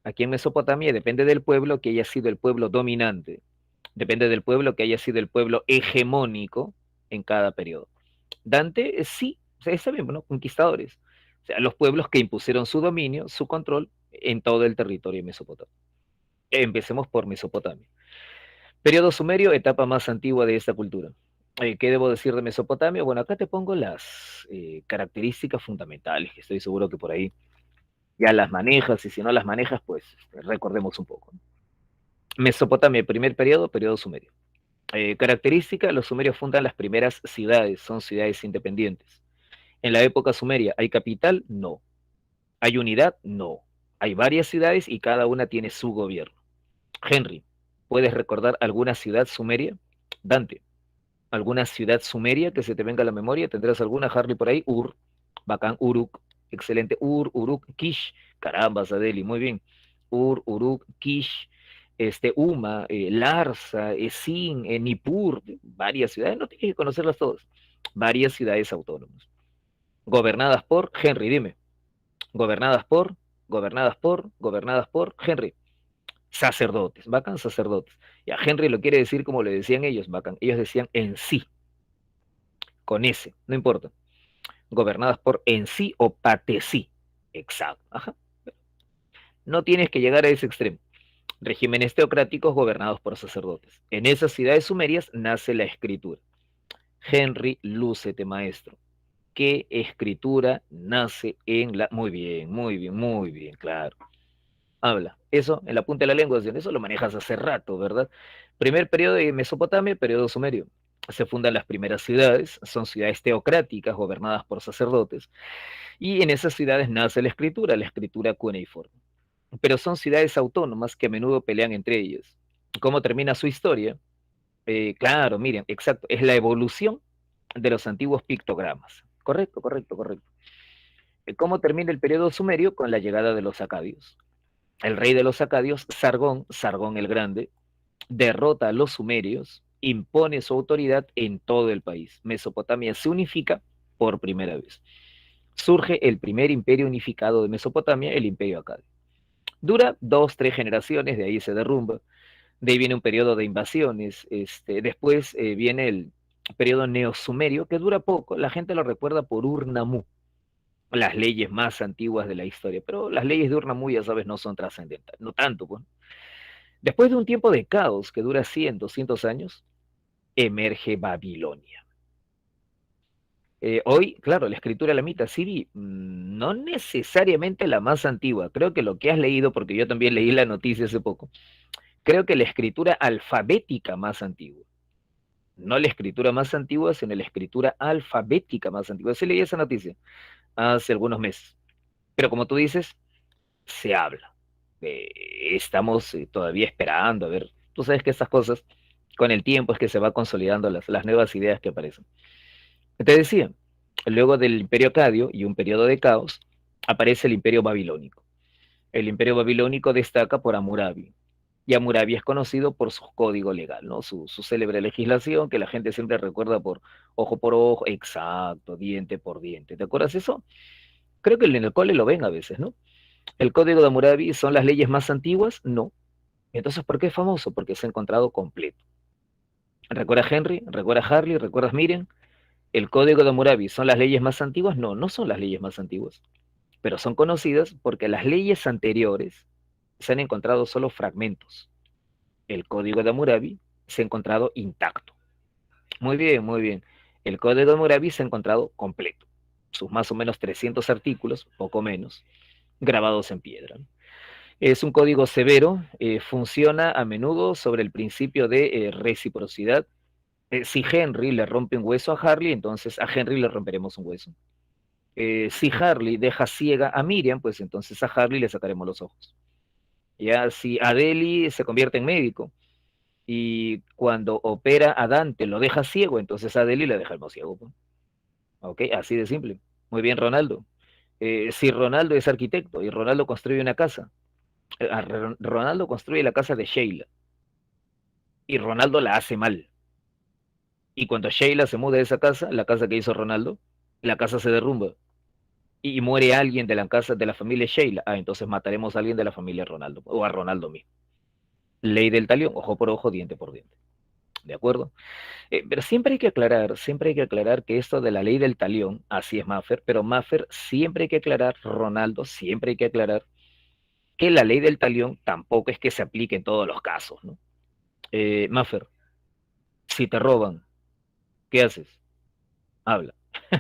Aquí en Mesopotamia depende del pueblo que haya sido el pueblo dominante. Depende del pueblo que haya sido el pueblo hegemónico en cada periodo. Dante, sí, o sea, está bien, bueno, conquistadores. O sea, los pueblos que impusieron su dominio, su control en todo el territorio mesopotamio. Empecemos por Mesopotamia. Periodo sumerio, etapa más antigua de esta cultura. ¿Qué debo decir de Mesopotamia? Bueno, acá te pongo las características fundamentales, que estoy seguro que por ahí ya las manejas, y si no las manejas, pues recordemos un poco. Mesopotamia, primer periodo, periodo sumerio. Característica, los sumerios fundan las primeras ciudades, son ciudades independientes. En la época sumeria, ¿hay capital? No. ¿Hay unidad? No. Hay varias ciudades y cada una tiene su gobierno. Henry, ¿puedes recordar alguna ciudad sumeria? Dante, ¿alguna ciudad sumeria que se te venga a la memoria? ¿Tendrás alguna, Harley, por ahí? Ur, bacán, Uruk, excelente. Ur, Uruk, Kish, caramba, Adeli, muy bien. Ur, Uruk, Kish. Uma, Larsa, Esin, Nippur, varias ciudades, no tienes que conocerlas todas, varias ciudades autónomas, gobernadas por Henry, dime, gobernadas por, gobernadas por Henry, sacerdotes, bacán, sacerdotes. Y a Henry lo quiere decir como le decían ellos, bacán, ellos decían en sí, con ese, no importa, gobernadas por en sí o patesí, exacto, ajá. No tienes que llegar a ese extremo. Regímenes teocráticos gobernados por sacerdotes. En esas ciudades sumerias nace la escritura. Henry, lúcete maestro. ¿Qué escritura nace en la... Muy bien, muy bien, muy bien, claro. Habla. Eso, en la punta de la lengua, eso lo manejas hace rato, ¿verdad? Primer periodo de Mesopotamia, periodo sumerio. Se fundan las primeras ciudades, son ciudades teocráticas gobernadas por sacerdotes, y en esas ciudades nace la escritura cuneiforme. Pero son ciudades autónomas que a menudo pelean entre ellas. ¿Cómo termina su historia? Claro, miren, exacto, es la evolución de los antiguos pictogramas. Correcto, correcto, correcto. ¿Cómo termina el periodo sumerio? Con la llegada de los acadios. El rey de los acadios, Sargón, Sargón el Grande, derrota a los sumerios, impone su autoridad en todo el país. Mesopotamia se unifica por primera vez. Surge el primer imperio unificado de Mesopotamia, el imperio acadio. Dura 2, 3 generaciones, de ahí se derrumba. De ahí viene un periodo de invasiones. Después viene el periodo neosumerio, que dura poco. La gente lo recuerda por Ur-Nammu, las leyes más antiguas de la historia. Pero las leyes de Ur-Nammu, ya sabes, no son trascendentales. No tanto, pues. Después de un tiempo de caos que dura 100, 200 años, emerge Babilonia. Hoy, claro, la escritura lamita, Siri, no necesariamente la más antigua. Creo que lo que has leído, porque yo también leí la noticia hace poco, creo que la escritura alfabética más antigua. No la escritura más antigua, sino la escritura alfabética más antigua. Sí leí esa noticia hace algunos meses. Pero como tú dices, se habla. Estamos todavía esperando, a ver, tú sabes que estas cosas, con el tiempo es que se va consolidando las nuevas ideas que aparecen. Te decía, luego del imperio acadio y un periodo de caos, aparece el imperio babilónico. El imperio babilónico destaca por Hammurabi. Y Hammurabi es conocido por su código legal, ¿no? Su célebre legislación que la gente siempre recuerda por ojo, exacto, diente por diente. ¿Te acuerdas eso? Creo que en el cole lo ven a veces, ¿no? ¿El código de Hammurabi son las leyes más antiguas? No. Entonces, ¿por qué es famoso? Porque se ha encontrado completo. ¿Recuerda Henry? ¿Recuerda Harley? ¿Recuerdas Miriam? ¿El código de Hammurabi son las leyes más antiguas? No, no son las leyes más antiguas, pero son conocidas porque las leyes anteriores se han encontrado solo fragmentos. El código de Hammurabi se ha encontrado intacto. Muy bien, muy bien. El código de Hammurabi se ha encontrado completo. Sus más o menos 300 artículos, poco menos, grabados en piedra. Es un código severo, funciona a menudo sobre el principio de reciprocidad. Si Henry le rompe un hueso a Harley, entonces a Henry le romperemos un hueso. Si Harley deja ciega a Miriam, pues entonces a Harley le sacaremos los ojos. Ya si Adeli se convierte en médico y cuando opera a Dante lo deja ciego, entonces a Adeli le dejamos ciego. ¿No? Ok, así de simple. Muy bien, Ronaldo. Si Ronaldo es arquitecto y Ronaldo construye una casa, Ronaldo construye la casa de Sheila y Ronaldo la hace mal. Y cuando Sheila se muda de esa casa, la casa que hizo Ronaldo, la casa se derrumba y muere alguien de la casa de la familia Sheila. Ah, entonces mataremos a alguien de la familia Ronaldo o a Ronaldo mismo. Ley del talión, ojo por ojo, diente por diente. ¿De acuerdo? Pero siempre hay que aclarar que esto de la ley del talión, así es Maffer, pero Maffer siempre hay que aclarar, Ronaldo, siempre hay que aclarar que la ley del talión tampoco es que se aplique en todos los casos, ¿no? Maffer, si te roban, ¿qué haces? Habla.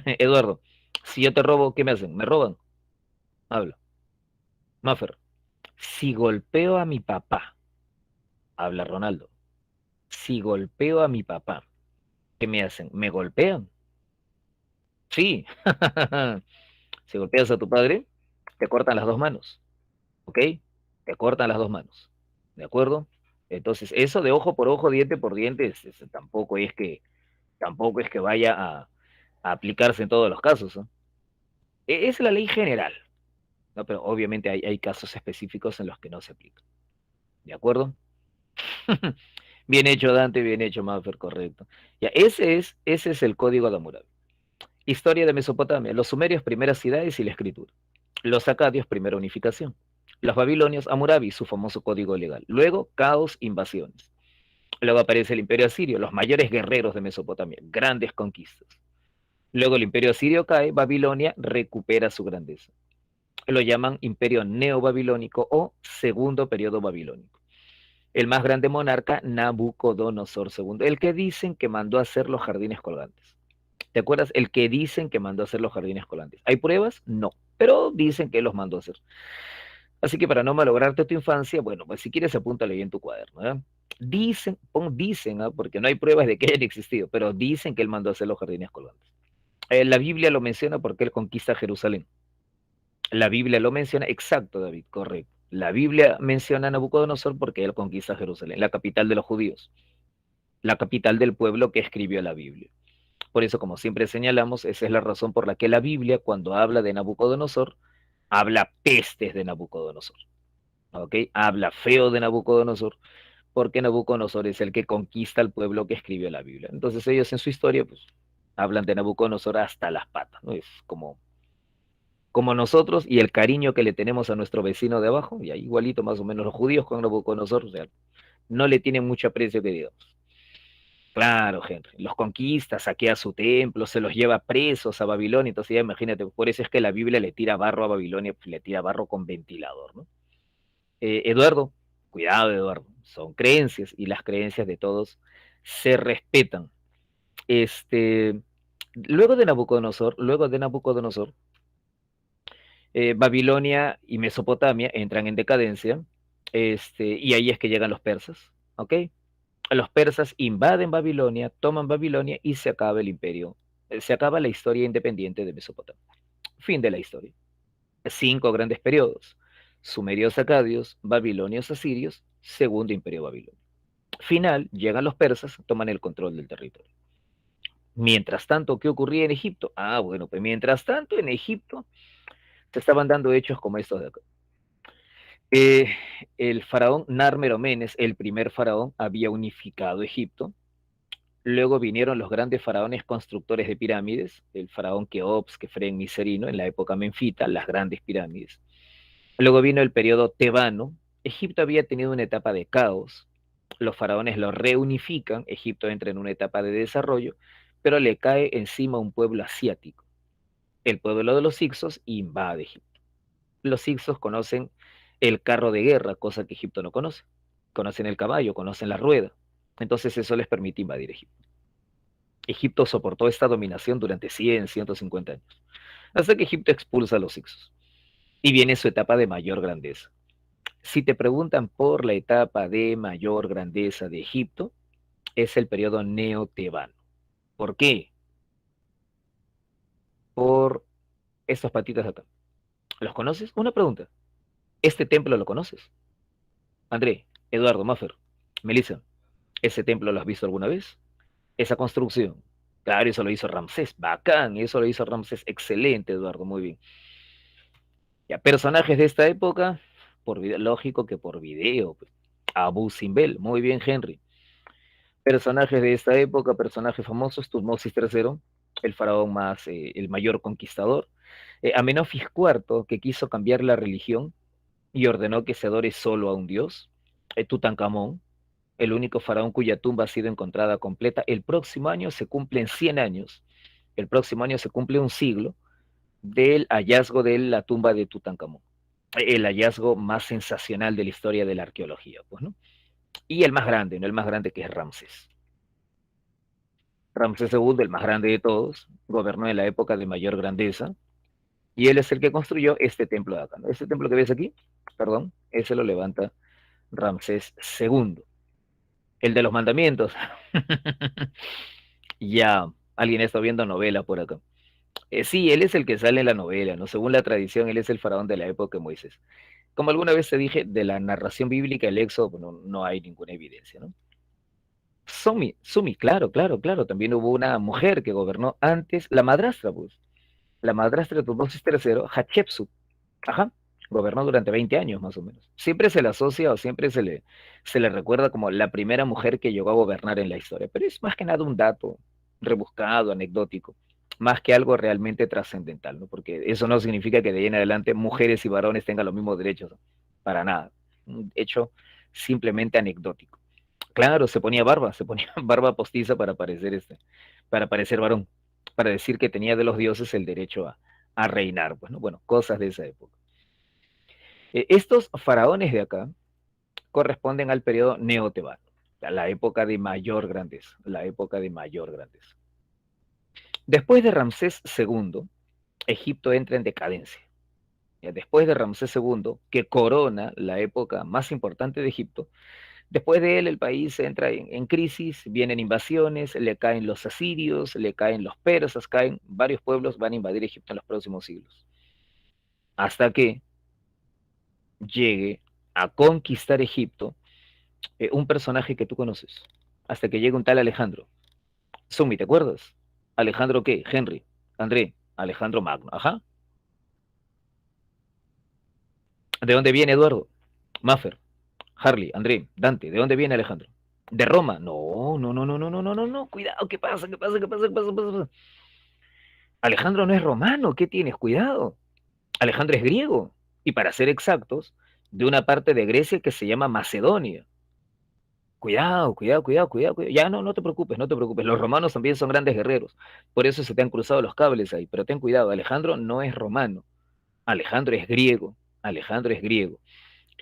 Eduardo, si yo te robo, ¿qué me hacen? ¿Me roban? Habla. Maffer, si golpeo a mi papá, habla Ronaldo. Si golpeo a mi papá, ¿qué me hacen? ¿Me golpean? Sí. Si golpeas a tu padre, te cortan las dos manos, ¿ok? Te cortan las dos manos, ¿de acuerdo? Entonces, eso de ojo por ojo, diente por diente, tampoco es que vaya a aplicarse en todos los casos, ¿no? Es la ley general, ¿no? Pero obviamente hay casos específicos en los que no se aplica, ¿de acuerdo? Bien hecho, Dante, bien hecho, Maffer, correcto. Ya, ese es el código de Hammurabi. Historia de Mesopotamia, los sumerios, primeras ciudades y la escritura. Los acadios, primera unificación. Los babilonios, Hammurabi, su famoso código legal. Luego, caos, invasiones. Luego aparece el imperio asirio, los mayores guerreros de Mesopotamia, grandes conquistas. Luego el imperio asirio cae, Babilonia recupera su grandeza. Lo llaman imperio neobabilónico o segundo periodo babilónico. El más grande monarca, Nabucodonosor II, el que dicen que mandó a hacer los jardines colgantes. ¿Te acuerdas? El que dicen que mandó a hacer los jardines colgantes. ¿Hay pruebas? No, pero dicen que los mandó a hacer. Así que para no malograrte tu infancia, bueno, pues si quieres apúntalo ahí en tu cuaderno. ¿Eh? Dicen, ¿eh? Porque no hay pruebas de que hayan existido, pero dicen que él mandó a hacer los jardines colgantes. La Biblia lo menciona porque él conquista Jerusalén. La Biblia lo menciona, exacto, David, correcto. La Biblia menciona a Nabucodonosor porque él conquista Jerusalén, la capital de los judíos, la capital del pueblo que escribió la Biblia. Por eso, como siempre señalamos, esa es la razón por la que la Biblia, cuando habla de Nabucodonosor, habla pestes de Nabucodonosor. ¿Ok? Habla feo de Nabucodonosor, porque Nabucodonosor es el que conquista al pueblo que escribió la Biblia. Entonces ellos en su historia, pues, hablan de Nabucodonosor hasta las patas, ¿no? Es como nosotros y el cariño que le tenemos a nuestro vecino de abajo, y ahí igualito más o menos los judíos con Nabucodonosor, o sea, no le tienen mucho aprecio que digamos. Claro, Henry, los conquista, saquea su templo, se los lleva presos a Babilonia, entonces ya imagínate, por eso es que la Biblia le tira barro a Babilonia, pues, le tira barro con ventilador, ¿no? Eduardo, cuidado, Eduardo, son creencias y las creencias de todos se respetan. Este, luego de Nabucodonosor, Babilonia y Mesopotamia entran en decadencia, y ahí es que llegan los persas, ¿ok? Los persas invaden Babilonia, toman Babilonia y se acaba el imperio, se acaba la historia independiente de Mesopotamia. Fin de la historia. 5 grandes periodos: sumerios acadios, babilonios asirios, segundo imperio babilonio. Final, llegan los persas, toman el control del territorio. Mientras tanto, ¿qué ocurría en Egipto? Ah, bueno, pues mientras tanto en Egipto se estaban dando hechos como estos de acá. Eh, el faraón Narmeromenes, el primer faraón, había unificado Egipto. Luego vinieron los grandes faraones constructores de pirámides, el faraón Keops, Kefren, Miserino, en la época menfita, las grandes pirámides. Luego vino el periodo tebano. Egipto había tenido una etapa de caos. Los faraones lo reunifican. Egipto entra en una etapa de desarrollo, pero le cae encima un pueblo asiático. El pueblo de los Hicsos invade Egipto. Los Hicsos conocen el carro de guerra, cosa que Egipto no conoce. Conocen el caballo, conocen la rueda. Entonces eso les permite invadir Egipto. Egipto soportó esta dominación durante 100, 150 años, hasta que Egipto expulsa a los Hicsos. Y viene su etapa de mayor grandeza. Si te preguntan por la etapa de mayor grandeza de Egipto, es el periodo neotebano. ¿Por qué? Por estos patitas de acá. ¿Los conoces? Una pregunta. ¿Este templo lo conoces? André, Eduardo, Maffer, Melissa, ¿ese templo lo has visto alguna vez? Esa construcción. Claro, eso lo hizo Ramsés. Bacán, eso lo hizo Ramsés. Excelente, Eduardo, muy bien. Ya, personajes de esta época, por video, lógico que por video, pues. Abu Simbel, muy bien, Henry. Personajes de esta época, personajes famosos: Tutmosis III, el faraón el mayor conquistador. Amenofis IV, que quiso cambiar la religión y ordenó que se adore solo a un dios. Tutankamón, el único faraón cuya tumba ha sido encontrada completa. El próximo año se cumplen 100 años, el próximo año se cumple un siglo del hallazgo de la tumba de Tutankamón, el hallazgo más sensacional de la historia de la arqueología, pues, ¿no? Y el más grande, ¿no? El más grande, que es Ramsés. Ramsés II, el más grande de todos, gobernó en la época de mayor grandeza, y él es el que construyó este templo de acá, ¿no? Este templo que ves aquí, perdón, ese lo levanta Ramsés II. El de los mandamientos. Ya, alguien está viendo novela por acá. Sí, él es el que sale en la novela, ¿no? Según la tradición, él es el faraón de la época de Moisés. Como alguna vez te dije, de la narración bíblica, el Éxodo, pues, no hay ninguna evidencia, ¿no? Sumi, claro, claro, claro. También hubo una mujer que gobernó antes, la madrastra, pues. La madrastra de Tutmosis III, Hatshepsut. Ajá. Gobernó durante 20 años más o menos. Siempre se le asocia o siempre se le recuerda como la primera mujer que llegó a gobernar en la historia, pero es más que nada un dato rebuscado, anecdótico, más que algo realmente trascendental, ¿no? Porque eso no significa que de ahí en adelante mujeres y varones tengan los mismos derechos, ¿no? Para nada. Un hecho simplemente anecdótico. Claro, se ponía barba postiza para parecer varón, para decir que tenía de los dioses el derecho a reinar, pues, ¿no? Bueno, cosas de esa época. Estos faraones de acá corresponden al periodo neotebano, la época de mayor grandeza, la época de mayor grandeza. Después de Ramsés II, Egipto entra en decadencia. Después de Ramsés II, que corona la época más importante de Egipto, después de él el país entra en crisis, vienen invasiones, le caen los asirios, le caen los persas, caen varios pueblos, van a invadir Egipto en los próximos siglos. Hasta que llegue a conquistar Egipto un personaje que tú conoces, hasta que llegue un tal Alejandro. Sumi, ¿te acuerdas? ¿Alejandro qué? Henry, André, Alejandro Magno, ajá. ¿De dónde viene Eduardo? Maffer, Harley, André, Dante, ¿de dónde viene Alejandro? ¿De Roma? No, no, no, no, no, no, no, no, no, cuidado, ¿qué pasa? ¿Qué pasa? ¿Qué pasa? ¿Qué pasa? ¿Qué pasa? Alejandro no es romano, ¿qué tienes? Cuidado. Alejandro es griego, y para ser exactos, de una parte de Grecia que se llama Macedonia. Cuidado, cuidado, cuidado, cuidado, cuidado. Ya no, no te preocupes, no te preocupes. Los romanos también son grandes guerreros. Por eso se te han cruzado los cables ahí. Pero ten cuidado, Alejandro no es romano. Alejandro es griego. Alejandro es griego.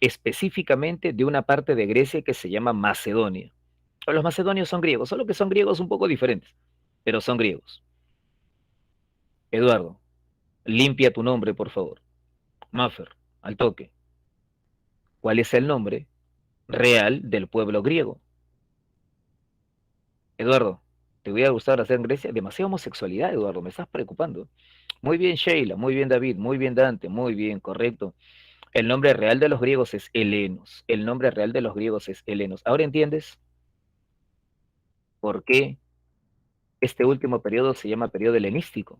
Específicamente de una parte de Grecia que se llama Macedonia. Los macedonios son griegos, solo que son griegos un poco diferentes, pero son griegos. Eduardo, limpia tu nombre, por favor. Maffer, al toque. ¿Cuál es el nombre real del pueblo griego? Eduardo, ¿te hubiera gustado hacer en Grecia? Demasiada homosexualidad, Eduardo, me estás preocupando. Muy bien, Sheila, muy bien, David, muy bien, Dante, muy bien, correcto. El nombre real de los griegos es Helenos. El nombre real de los griegos es Helenos. ¿Ahora entiendes por qué este último periodo se llama periodo helenístico?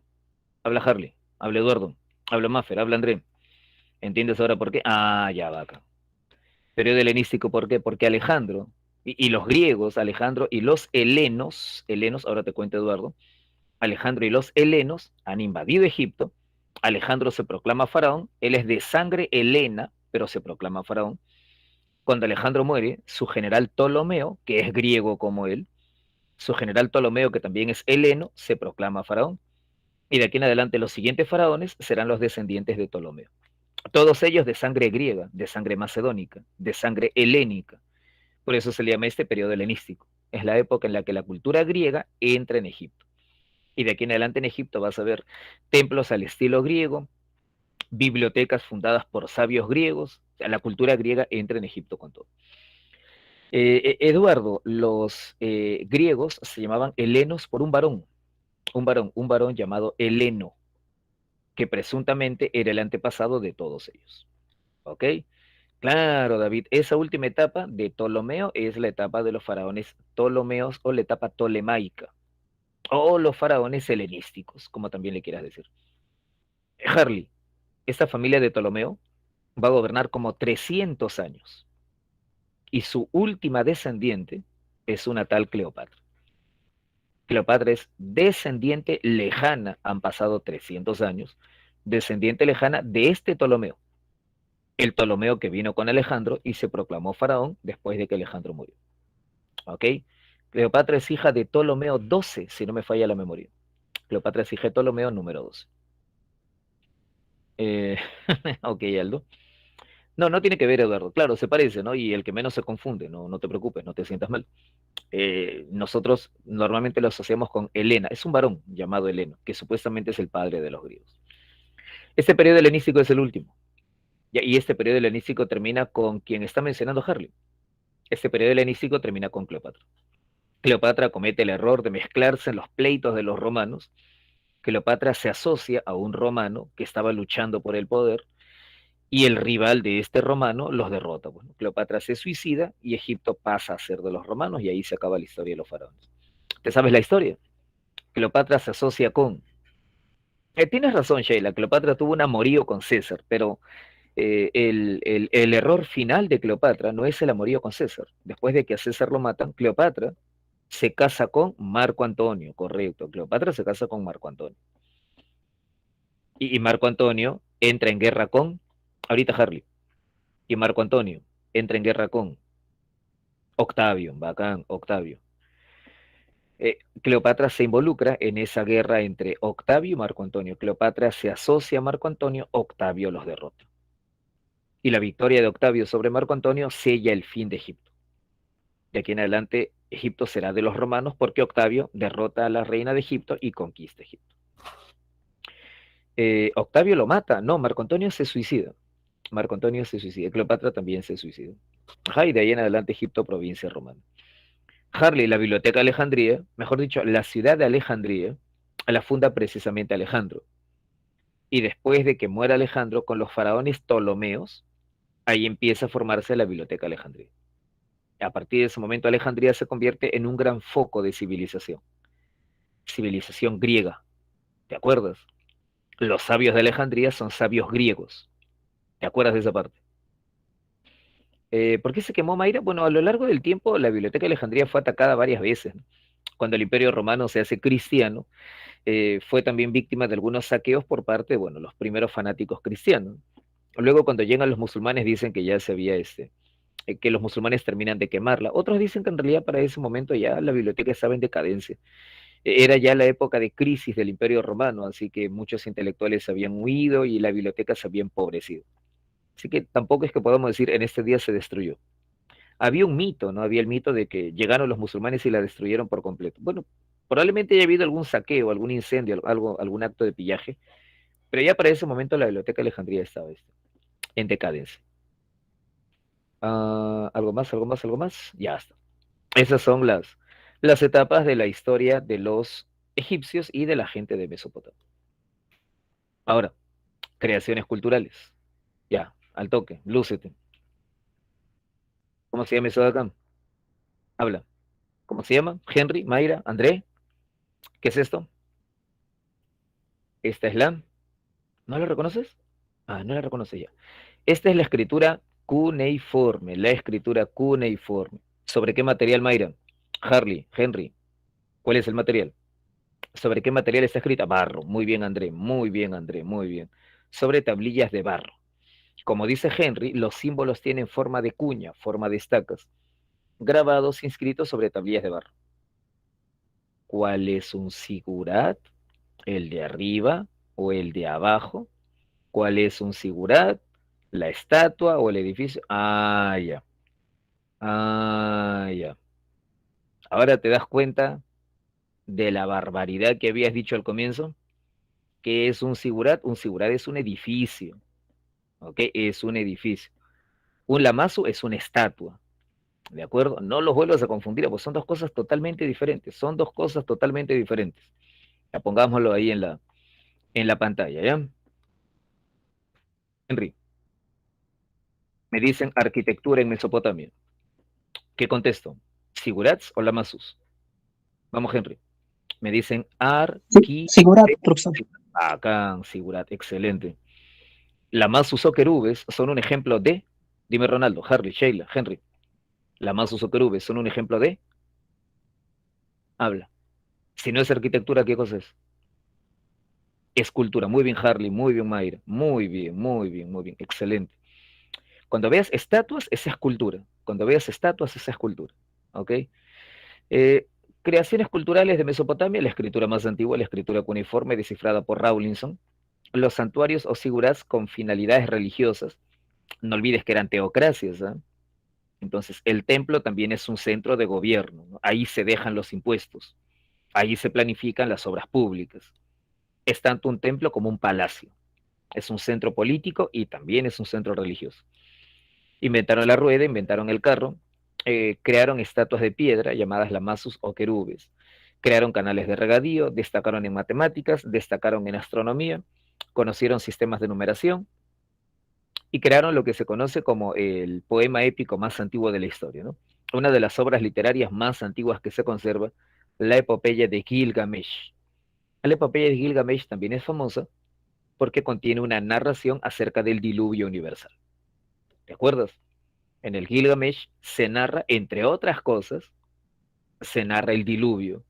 Habla Harley, habla Eduardo, habla Maffer, habla André. ¿Entiendes ahora por qué? Ah, ya va acá. Periodo helenístico, ¿por qué? Porque Alejandro y los griegos, Alejandro y los helenos, ahora te cuento Eduardo, Alejandro y los helenos han invadido Egipto. Alejandro se proclama faraón, él es de sangre helena, pero se proclama faraón. Cuando Alejandro muere, su general Ptolomeo, que es griego como él, su general Ptolomeo, que también es heleno, se proclama faraón. Y de aquí en adelante los siguientes faraones serán los descendientes de Ptolomeo. Todos ellos de sangre griega, de sangre macedónica, de sangre helénica. Por eso se le llama este periodo helenístico. Es la época en la que la cultura griega entra en Egipto. Y de aquí en adelante en Egipto vas a ver templos al estilo griego, bibliotecas fundadas por sabios griegos. O sea, la cultura griega entra en Egipto con todo. Eduardo, los griegos se llamaban helenos por un varón llamado Heleno, que presuntamente era el antepasado de todos ellos. ¿Ok? Claro, David, esa última etapa de Ptolomeo es la etapa de los faraones ptolomeos o la etapa tolemaica, o los faraones helenísticos, como también le quieras decir. Harley, esta familia de Ptolomeo va a gobernar como 300 años, y su última descendiente es una tal Cleopatra. Cleopatra es descendiente lejana, han pasado 300 años, descendiente lejana de este Ptolomeo, el Ptolomeo que vino con Alejandro y se proclamó faraón después de que Alejandro murió. ¿Ok? Cleopatra es hija de Ptolomeo XII, si no me falla la memoria. Cleopatra es hija de Ptolomeo número 12. Eh, ok, Aldo. No, no tiene que ver, Eduardo. Claro, se parece, ¿no? Y el que menos se confunde, no, no te preocupes, no te sientas mal. Nosotros normalmente lo asociamos con Helena. Es un varón llamado Heleno, que supuestamente es el padre de los griegos. Este periodo helenístico es el último. Y este periodo helenístico termina con quien está mencionando Harley. Este periodo helenístico termina con Cleopatra. Cleopatra comete el error de mezclarse en los pleitos de los romanos. Cleopatra se asocia a un romano que estaba luchando por el poder y el rival de este romano los derrota. Bueno, Cleopatra se suicida y Egipto pasa a ser de los romanos y ahí se acaba la historia de los faraones. ¿Te sabes la historia? Cleopatra se asocia con... tienes razón, Sheila, Cleopatra tuvo un amorío con César, pero el error final de Cleopatra no es el amorío con César. Después de que a César lo matan, Cleopatra se casa con Marco Antonio, correcto. Cleopatra se casa con Marco Antonio. Y Marco Antonio entra en guerra con, ahorita Harley, y Marco Antonio entra en guerra con Octavio, bacán, Octavio. Cleopatra se involucra en esa guerra entre Octavio y Marco Antonio. Cleopatra se asocia a Marco Antonio, Octavio los derrota. Y la victoria de Octavio sobre Marco Antonio sella el fin de Egipto. De aquí en adelante, Egipto será de los romanos porque Octavio derrota a la reina de Egipto y conquista Egipto. Octavio lo mata, no, Marco Antonio se suicida. Marco Antonio se suicida, Cleopatra también se suicida. Ajá, y de ahí en adelante Egipto, provincia romana. Harley, la biblioteca de Alejandría, mejor dicho, la ciudad de Alejandría, la funda precisamente Alejandro. Y después de que muera Alejandro con los faraones Ptolomeos, ahí empieza a formarse la biblioteca de Alejandría. A partir de ese momento Alejandría se convierte en un gran foco de civilización griega. ¿Te acuerdas? Los sabios de Alejandría son sabios griegos. ¿Te acuerdas de esa parte? ¿Por qué se quemó Mayra? Bueno, a lo largo del tiempo la biblioteca de Alejandría fue atacada varias veces, ¿no? Cuando el Imperio Romano se hace cristiano, fue también víctima de algunos saqueos por parte de, bueno, los primeros fanáticos cristianos. Luego, cuando llegan los musulmanes, dicen que ya se había que los musulmanes terminan de quemarla. Otros dicen que en realidad para ese momento ya la biblioteca estaba en decadencia. Era ya la época de crisis del Imperio Romano, así que muchos intelectuales habían huido y la biblioteca se había empobrecido. Así que tampoco es que podamos decir en este día se destruyó. Había un mito, ¿no? Había el mito de que llegaron los musulmanes y la destruyeron por completo. Bueno, probablemente haya habido algún saqueo, algún incendio, algún acto de pillaje, pero ya para ese momento la biblioteca de Alejandría estaba en decadencia. ¿Algo más, algo más, algo más? Ya está. Esas son las etapas de la historia de los egipcios y de la gente de Mesopotamia. Ahora, creaciones culturales. Ya, al toque, lúcete. ¿Cómo se llama eso de acá? Habla. ¿Cómo se llama? Henry, Mayra, André. ¿Qué es esto? Esta es la. ¿No la reconoces? Ah, no la reconoce ya. Esta es la escritura cuneiforme, la escritura cuneiforme. ¿Sobre qué material, Mayra? Harley, Henry, ¿cuál es el material? ¿Sobre qué material está escrita? Barro. Muy bien, André, muy bien, André, muy bien. Sobre tablillas de barro. Como dice Henry, los símbolos tienen forma de cuña, forma de estacas, grabados inscritos sobre tablillas de barro. ¿Cuál es un sigurat? ¿El de arriba o el de abajo? ¿Cuál es un sigurat? ¿La estatua o el edificio? Ah, ya. Ah, ya. Ahora te das cuenta de la barbaridad que habías dicho al comienzo. ¿Qué es un sigurat? Un sigurat es un edificio. ¿Ok? Es un edificio. Un lamazu es una estatua. ¿De acuerdo? No los vuelvas a confundir, pues son dos cosas totalmente diferentes. Son dos cosas totalmente diferentes. Ya pongámoslo ahí en la pantalla, ¿ya? Henry, me dicen arquitectura en Mesopotamia. ¿Qué contesto? ¿Sigurats o lamazus? Vamos, Henry. Me dicen Sigurat, profesor. Acá, Sigurat, excelente. Lamazus o querubes son un ejemplo de. Dime, Ronaldo, Harley, Sheila, Henry. Lamazus o querubes son un ejemplo de. Habla. Si no es arquitectura, ¿qué cosa es? Escultura. Muy bien, Harley, muy bien, Mayra. Muy bien, muy bien, muy bien. Excelente. Cuando veas estatuas, es escultura. Cuando veas estatuas, es escultura. ¿Ok? Eh, Creaciones culturales de Mesopotamia, la escritura más antigua, la escritura cuneiforme descifrada por Rawlinson, los santuarios o sigurats con finalidades religiosas. No olvides que eran teocracias, ¿eh? Entonces, el templo también es un centro de gobierno, ¿no? Ahí se dejan los impuestos, ahí se planifican las obras públicas. Es tanto un templo como un palacio. Es un centro político y también es un centro religioso. Inventaron la rueda, inventaron el carro, crearon estatuas de piedra llamadas lamasus o querubes, crearon canales de regadío, destacaron en matemáticas, destacaron en astronomía, conocieron sistemas de numeración y crearon lo que se conoce como el poema épico más antiguo de la historia, ¿no? Una de las obras literarias más antiguas que se conserva, la epopeya de Gilgamesh. La epopeya de Gilgamesh también es famosa porque contiene una narración acerca del diluvio universal. ¿Te acuerdas? En el Gilgamesh se narra, entre otras cosas, se narra el diluvio,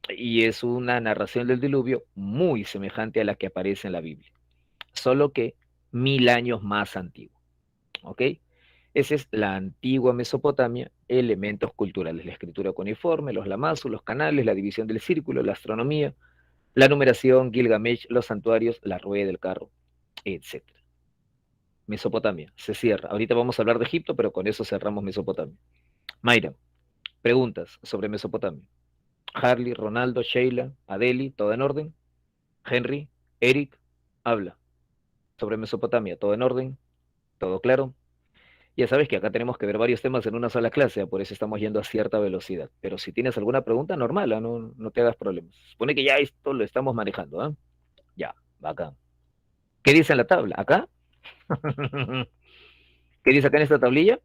y es una narración del diluvio muy semejante a la que aparece en la Biblia, solo que 1000 años más antiguo. ¿Ok? Esa es la antigua Mesopotamia, elementos culturales, la escritura cuneiforme, los lamazos, los canales, la división del círculo, la astronomía, la numeración, Gilgamesh, los santuarios, la rueda del carro, etc. Mesopotamia, se cierra. Ahorita vamos a hablar de Egipto, pero con eso cerramos Mesopotamia. Mayra, preguntas sobre Mesopotamia. Harley, Ronaldo, Sheila, Adeli, ¿todo en orden? Henry, Eric, habla sobre Mesopotamia, ¿todo en orden? ¿Todo claro? Ya sabes que acá tenemos que ver varios temas en una sola clase, por eso estamos yendo a cierta velocidad. Pero si tienes alguna pregunta, normal, ¿eh? No te hagas problemas. Supone que ya esto lo estamos manejando, ¿eh? Ya, acá. ¿Qué dice en la tabla? ¿Acá? ¿Qué dice acá en esta tablilla?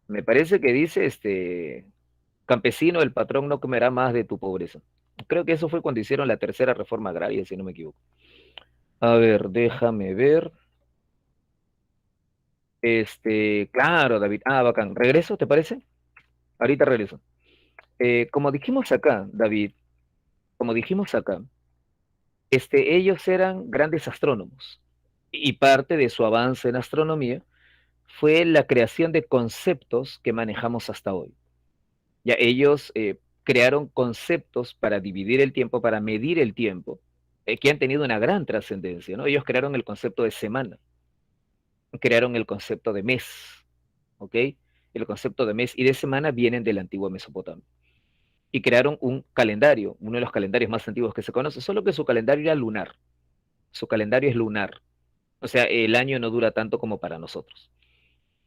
Me parece que dice, campesino, el patrón no comerá más de tu pobreza. Creo que eso fue cuando hicieron la tercera reforma agraria, si no me equivoco. A ver, déjame ver. Claro, David. Ah, bacán. ¿Regreso, te parece? Ahorita regreso. Como dijimos acá, David, como dijimos acá, ellos eran grandes astrónomos y parte de su avance en astronomía fue la creación de conceptos que manejamos hasta hoy. Ya ellos crearon conceptos para dividir el tiempo, para medir el tiempo, que han tenido una gran trascendencia, ¿no? Ellos crearon el concepto de semana, crearon el concepto de mes, ¿ok? El concepto de mes y de semana vienen de la antigua Mesopotamia. Y crearon un calendario, uno de los calendarios más antiguos que se conoce, solo que su calendario era lunar. Su calendario es lunar. O sea, el año no dura tanto como para nosotros.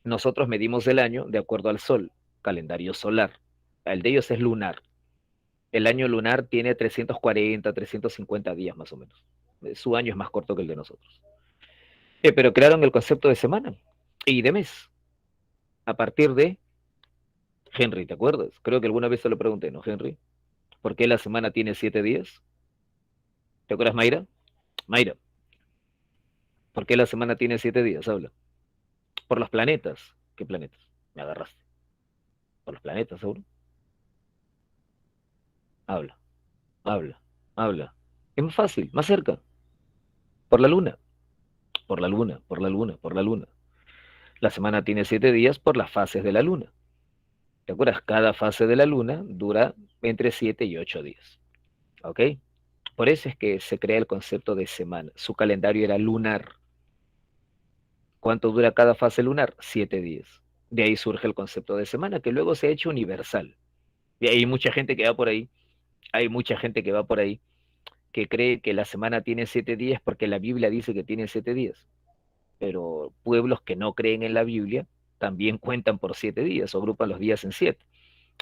Nosotros medimos el año de acuerdo al sol, calendario solar. El de ellos es lunar. El año lunar tiene 340, 350 días más o menos. Su año es más corto que el de nosotros. Pero crearon el concepto de semana y de mes. A partir de Henry, ¿te acuerdas? Creo que alguna vez te lo pregunté, ¿no, Henry? ¿Por qué la semana tiene 7 días? ¿Te acuerdas, Mayra? Mayra, ¿por qué la semana tiene 7 días? Habla. Por los planetas. ¿Qué planetas? Me agarraste. ¿Por los planetas, seguro? Habla, habla, habla. Es más fácil, más cerca. Por la luna, por la luna, por la luna, por la luna. La semana tiene 7 días por las fases de la luna. ¿Te acuerdas? Cada fase de la luna dura entre 7 y 8 días. ¿Ok? Por eso es que se crea el concepto de semana. Su calendario era lunar. ¿Cuánto dura cada fase lunar? 7 días. De ahí surge el concepto de semana, que luego se ha hecho universal. Y hay mucha gente que va por ahí, hay mucha gente que va por ahí, que cree que la semana tiene 7 días porque la Biblia dice que tiene 7 días. Pero pueblos que no creen en la Biblia también cuentan por 7 días o agrupan los días en 7.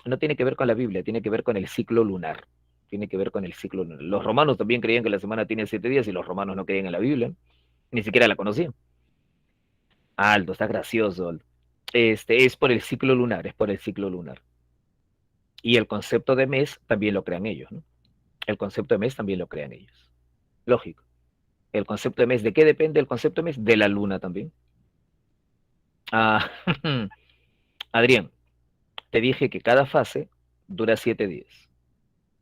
No tiene que ver con la Biblia, tiene que ver con el ciclo lunar. Tiene que ver con el ciclo lunar. Los romanos también creían que la semana tiene 7 días y los romanos no creían en la Biblia, ni siquiera la conocían. Aldo, está gracioso, Aldo. Es por el ciclo lunar, es por el ciclo lunar. Y el concepto de mes también lo crean ellos, ¿no? El concepto de mes también lo crean ellos. Lógico. El concepto de mes, ¿de qué depende el concepto de mes? De la luna también. Ah, Adrián, te dije que cada fase dura 7 días.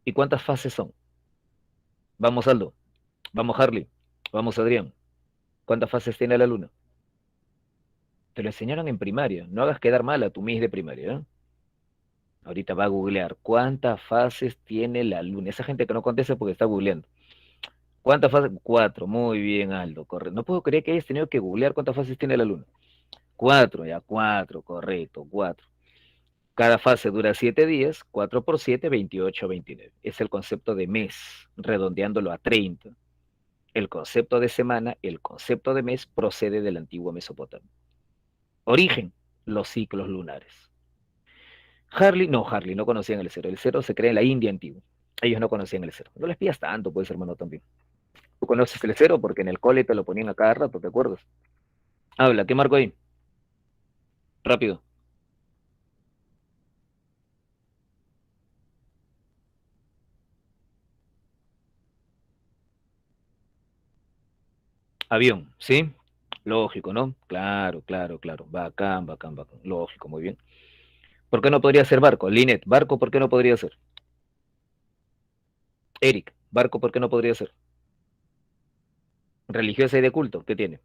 ¿Y cuántas fases son? Vamos, Aldo. Vamos, Harley. Vamos, Adrián. ¿Cuántas fases tiene la luna? Te lo enseñaron en primaria. No hagas quedar mal a tu miss de primaria, ¿eh? Ahorita va a googlear. ¿Cuántas fases tiene la luna? Esa gente que no contesta porque está googleando. ¿Cuántas fases? 4. Muy bien, Aldo. Correcto. No puedo creer que hayas tenido que googlear cuántas fases tiene la luna. 4, ya. 4. Correcto. 4. Cada fase dura 7 días. 4 por 7, 28, 29. Es el concepto de mes, redondeándolo a 30. El concepto de semana, el concepto de mes procede de la antigua Mesopotamia. Origen, los ciclos lunares. Harley no conocían el cero. El cero se crea en la India antigua. Ellos no conocían el cero. No les pidas tanto, pues, hermano, también. Tú conoces el cero porque en el cole te lo ponían a cada rato, ¿te acuerdas? Habla, ¿qué marco ahí? Rápido. Avión, ¿sí? Lógico, ¿no? Claro, claro, claro. Bacán, bacán, bacán. Lógico, muy bien. ¿Por qué no podría ser barco? Linet, barco, ¿por qué no podría ser? Eric, barco, ¿por qué no podría ser? Religiosa y de culto, ¿qué tiene?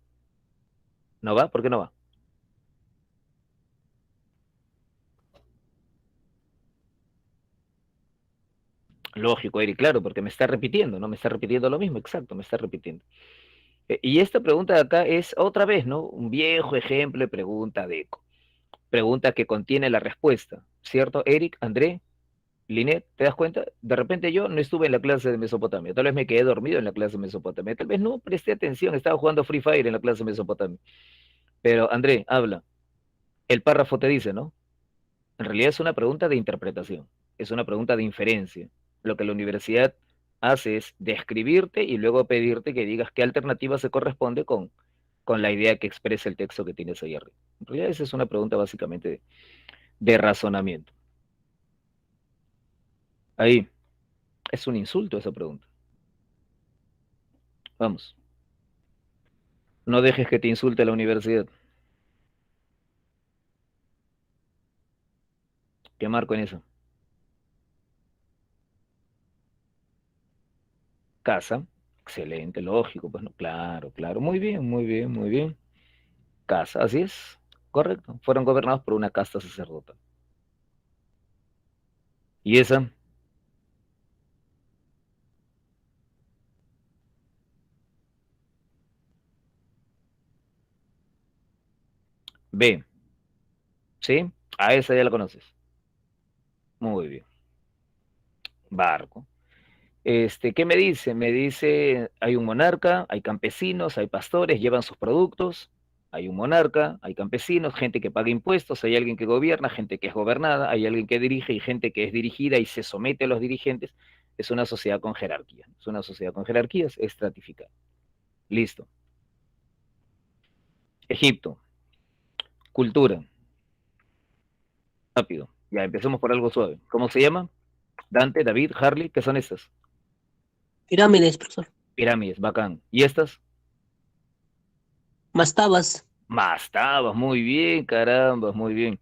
¿No va? ¿Por qué no va? Lógico, Eric, claro, porque me está repitiendo, ¿no? Me está repitiendo lo mismo, exacto, me está repitiendo. Y esta pregunta de acá es otra vez, ¿no? Un viejo ejemplo de pregunta de eco. Pregunta que contiene la respuesta, ¿cierto? Eric, André, Linet, ¿te das cuenta? De repente yo no estuve en la clase de Mesopotamia, tal vez me quedé dormido en la clase de Mesopotamia, tal vez no presté atención, estaba jugando Free Fire en la clase de Mesopotamia. Pero André, habla. El párrafo te dice, ¿no? En realidad es una pregunta de interpretación, es una pregunta de inferencia. Lo que la universidad hace es describirte y luego pedirte que digas qué alternativa se corresponde con la idea que expresa el texto que tienes ahí arriba. En realidad esa es una pregunta básicamente de razonamiento. Ahí, es un insulto esa pregunta. Vamos, no dejes que te insulte la universidad. ¿Qué marco en eso? Casa, excelente, lógico, pues no, claro, claro, muy bien, muy bien, muy bien. Casa, así es, correcto. Fueron gobernados por una casta sacerdotal. Y esa, B, ¿sí? A esa ya la conoces. Muy bien. Barco. ¿Qué me dice? Me dice, hay un monarca, hay campesinos, hay pastores, llevan sus productos, hay un monarca, hay campesinos, gente que paga impuestos, hay alguien que gobierna, gente que es gobernada, hay alguien que dirige y gente que es dirigida y se somete a los dirigentes. Es una sociedad con jerarquía. Es una sociedad con jerarquías estratificada. Listo. Egipto. Cultura. Rápido. Ya, empecemos por algo suave. ¿Cómo se llama? Dante, David, Harley, ¿qué son estas? Pirámides, profesor. Pirámides, bacán. ¿Y estas? Mastabas. Mastabas, muy bien, caramba, muy bien.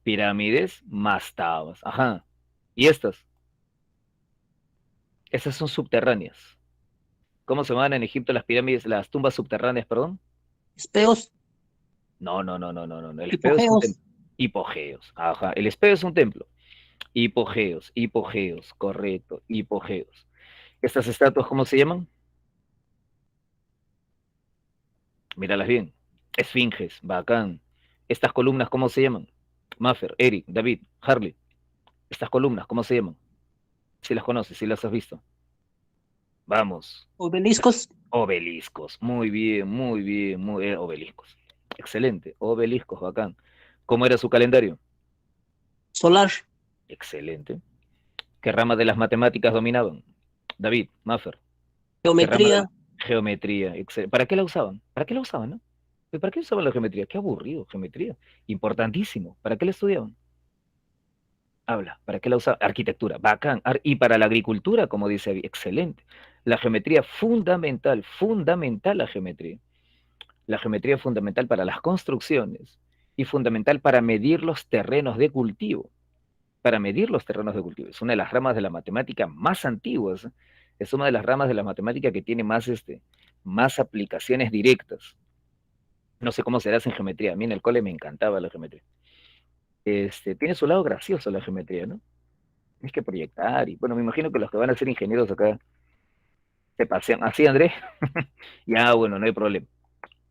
Pirámides, mastabas, ajá. ¿Y estas? Esas son subterráneas. ¿Cómo se llaman en Egipto las pirámides, las tumbas subterráneas, perdón? Espeos. No, no, no, no, no, no. El espeo es un Hipogeos. templo. Hipogeos, ajá. El espeo es un templo. Hipogeos, hipogeos, correcto, hipogeos. ¿Estas estatuas cómo se llaman? Míralas bien. Esfinges, bacán. ¿Estas columnas cómo se llaman? Maffer, Eric, David, Harley. ¿Estas columnas cómo se llaman? Si las conoces, si las has visto. Vamos. Obeliscos. Obeliscos. Muy bien, muy bien, muy bien. Obeliscos. Excelente. Obeliscos, bacán. ¿Cómo era su calendario? Solar. Excelente. ¿Qué rama de las matemáticas dominaban? David, Maffer. ¿Qué rama de Geometría. la geometría? ¿Para qué la usaban? ¿Para qué la usaban, no? ¿Para qué usaban la geometría? Qué aburrido, geometría. Importantísimo. ¿Para qué la estudiaban? Habla. ¿Para qué la usaban? Arquitectura. Bacán. Y para la agricultura, como dice, excelente. La geometría fundamental, fundamental la geometría. La geometría es fundamental para las construcciones y fundamental para medir los terrenos de cultivo. Para medir los terrenos de cultivo. Es una de las ramas de la matemática más antiguas. Es una de las ramas de la matemática que tiene más aplicaciones directas. No sé cómo serás en geometría. A mí en el cole me encantaba la geometría. Tiene su lado gracioso la geometría, ¿no? Tienes que proyectar y bueno, me imagino que los que van a ser ingenieros acá se pasean. ¿Así, Andrés? Ya, bueno, no hay problema.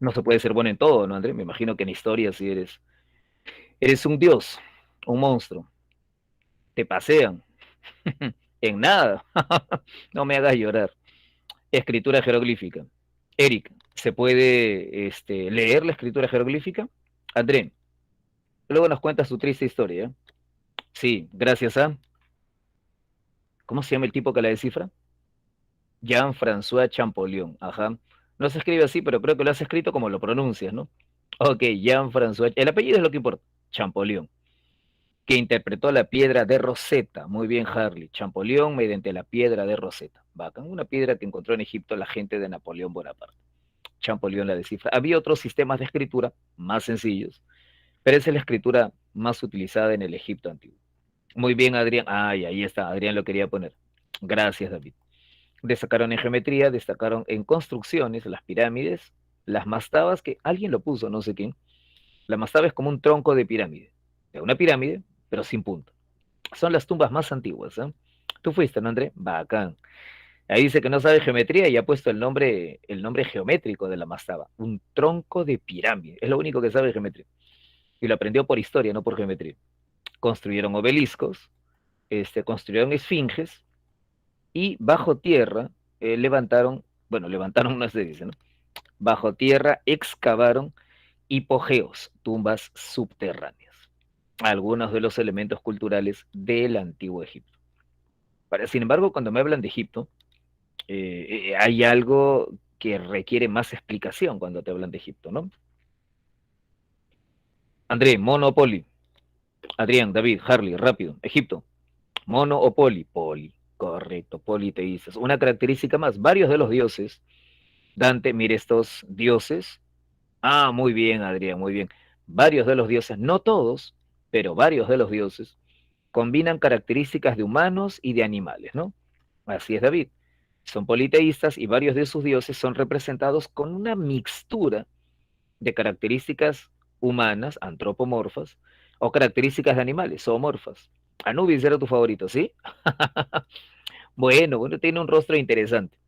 No se puede ser bueno en todo, ¿no, Andrés? Me imagino que en historia sí eres un dios, un monstruo. Te pasean. En nada. No me hagas llorar. Escritura jeroglífica. Eric, ¿se puede leer la escritura jeroglífica? André, luego nos cuentas tu triste historia. ¿Eh? Sí, gracias a... ¿Cómo se llama el tipo que la descifra? Jean-François Champollion. Ajá. No se escribe así, pero creo que lo has escrito como lo pronuncias, ¿no? Ok, Jean-François. El apellido es lo que importa. Champollion. Que interpretó la piedra de Rosetta. Muy bien, Harley. Champollion mediante la piedra de Rosetta. Bacán, una piedra que encontró en Egipto la gente de Napoleón Bonaparte. Champollion la descifra. Había otros sistemas de escritura más sencillos, pero esa es la escritura más utilizada en el Egipto antiguo. Muy bien, Adrián. Ay, ahí está, Adrián lo quería poner. Gracias, David. Destacaron en geometría, destacaron en construcciones, las pirámides, las mastabas, que alguien lo puso, no sé quién. La mastaba es como un tronco de pirámide. De una pirámide, pero sin punta. Son las tumbas más antiguas. ¿Eh? Tú fuiste, ¿no, André? Bacán. Ahí dice que no sabe geometría y ha puesto el nombre geométrico de la mastaba. Un tronco de pirámide. Es lo único que sabe de geometría. Y lo aprendió por historia, no por geometría. Construyeron obeliscos, construyeron esfinges y bajo tierra levantaron, no se dice, ¿no? Bajo tierra excavaron hipogeos, tumbas subterráneas. Algunos de los elementos culturales del antiguo Egipto. Sin embargo, cuando me hablan de Egipto, hay algo que requiere más explicación cuando te hablan de Egipto, ¿no? André, mono o poli. Adrián, David, Harley, rápido. Egipto, mono o poli. Poli, correcto, politeístas. Una característica más, varios de los dioses, Dante, mire estos dioses. Ah, muy bien, Adrián, muy bien. Varios de los dioses, no todos, pero varios de los dioses, combinan características de humanos y de animales, ¿no? Así es, David. Son politeístas y varios de sus dioses son representados con una mixtura de características humanas, antropomorfas, o características de animales, zoomorfas. Anubis era tu favorito, ¿sí? Bueno, tiene un rostro interesante.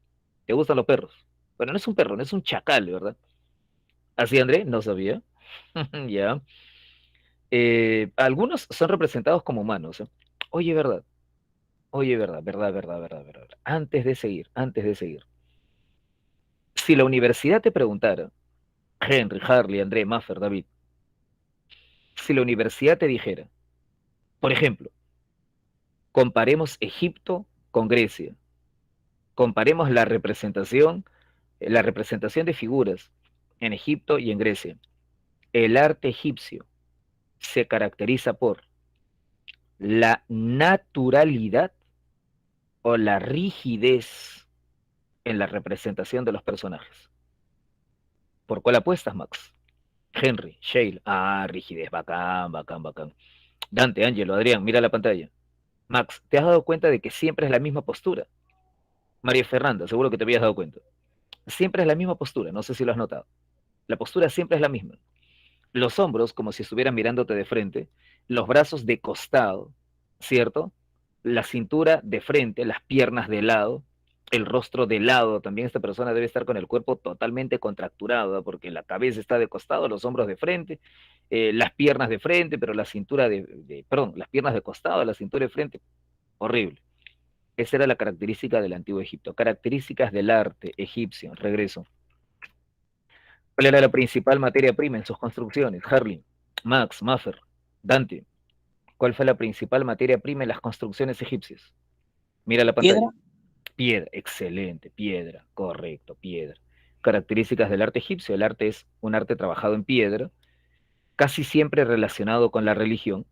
¿Te gustan los perros? Bueno, no es un perro, no es un chacal, ¿verdad? Así, André, no sabía. Ya. Algunos son representados como humanos. ¿Eh? Oye, verdad. Oye, verdad, verdad, verdad, verdad, verdad. Antes de seguir. Si la universidad te preguntara, Henry, Harley, André, Maffer, David, si la universidad te dijera, por ejemplo, comparemos Egipto con Grecia, comparemos la representación de figuras en Egipto y en Grecia. El arte egipcio se caracteriza por la naturalidad o la rigidez en la representación de los personajes. ¿Por cuál apuestas, Max? Henry, Shale. Ah, rigidez, bacán, bacán, bacán. Dante, Ángelo, Adrián, mira la pantalla. Max, ¿te has dado cuenta de que siempre es la misma postura? María Fernanda, seguro que te habías dado cuenta. Siempre es la misma postura, no sé si lo has notado. La postura siempre es la misma. Los hombros como si estuvieran mirándote de frente, los brazos de costado, ¿cierto? La cintura de frente, las piernas de lado, el rostro de lado. También esta persona debe estar con el cuerpo totalmente contracturado, ¿no? Porque la cabeza está de costado, los hombros de frente, las piernas de frente, pero la cintura perdón, las piernas de costado, la cintura de frente. Horrible. Esa era la característica del antiguo Egipto. Características del arte egipcio. Regreso. ¿Cuál era la principal materia prima en sus construcciones? Harley, Max, Maffer, Dante. ¿Cuál fue la principal materia prima en las construcciones egipcias? Mira la pantalla. Piedra. Piedra, excelente, piedra, correcto, piedra. Características del arte egipcio. El arte es un arte trabajado en piedra, casi siempre relacionado con la religión,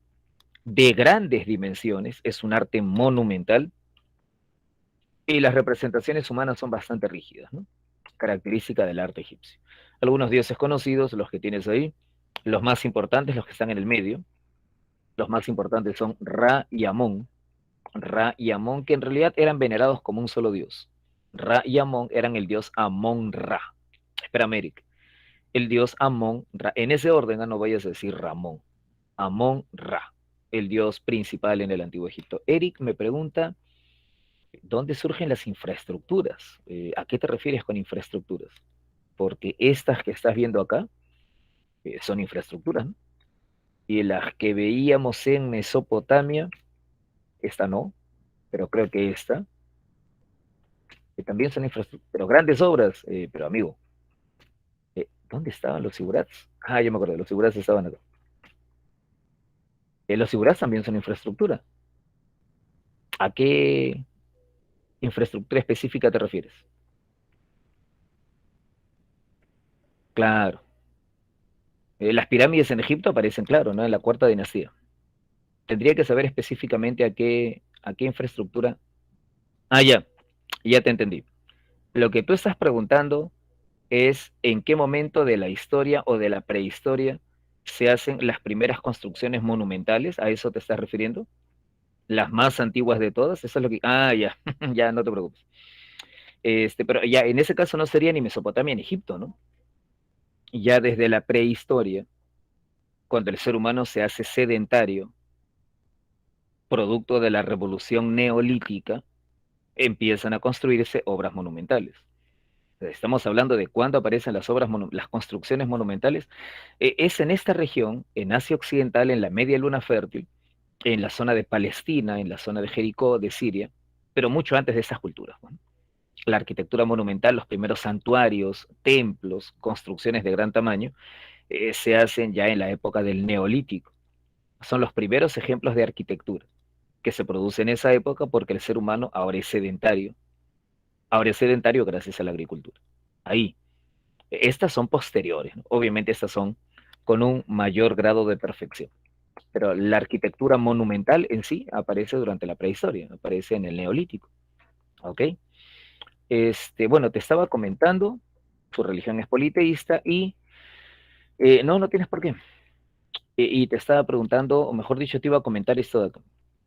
de grandes dimensiones, es un arte monumental, y las representaciones humanas son bastante rígidas, ¿no? Característica del arte egipcio. Algunos dioses conocidos, los que tienes ahí, los más importantes, los que están en el medio, los más importantes son Ra y Amón. Ra y Amón, que en realidad eran venerados como un solo dios. Ra y Amón eran el dios Amón-Ra. Espera, Eric. El dios Amón-Ra. En ese orden, no vayas a decir Ramón. Amón-Ra, el dios principal en el antiguo Egipto. Eric me pregunta, ¿dónde surgen las infraestructuras? ¿A qué te refieres con infraestructuras? Porque estas que estás viendo acá son infraestructuras, ¿no? Y las que veíamos en Mesopotamia, esta no, pero creo que esta, que también son infraestructuras, pero grandes obras, pero amigo, ¿dónde estaban los zigurats? Ah, yo me acuerdo, los zigurats estaban acá. Los zigurats también son infraestructura. ¿A qué infraestructura específica te refieres? Claro. Las pirámides en Egipto aparecen, claro, ¿no? En la cuarta dinastía. Tendría que saber específicamente a qué infraestructura. Ah, ya te entendí. Lo que tú estás preguntando es en qué momento de la historia o de la prehistoria se hacen las primeras construcciones monumentales. ¿A eso te estás refiriendo? Las más antiguas de todas. Eso es lo que... Ah, ya, ya, no te preocupes. Pero ya en ese caso no sería ni Mesopotamia ni Egipto, ¿no? Ya desde la prehistoria, cuando el ser humano se hace sedentario, producto de la revolución neolítica, empiezan a construirse obras monumentales. Estamos hablando de cuándo aparecen las las construcciones monumentales. Es en esta región, en Asia Occidental, en la media luna fértil, en la zona de Palestina, en la zona de Jericó, de Siria, pero mucho antes de esas culturas. ¿No? La arquitectura monumental, los primeros santuarios, templos, construcciones de gran tamaño, se hacen ya en la época del Neolítico. Son los primeros ejemplos de arquitectura que se produce en esa época porque el ser humano ahora es sedentario gracias a la agricultura. Ahí, estas son posteriores, ¿no? Obviamente estas son con un mayor grado de perfección, pero la arquitectura monumental en sí aparece durante la prehistoria, aparece en el Neolítico, ¿ok? Bueno, te estaba comentando, su religión es politeísta y no, no tienes por qué. Y te estaba preguntando, o mejor dicho, te iba a comentar esto de acá.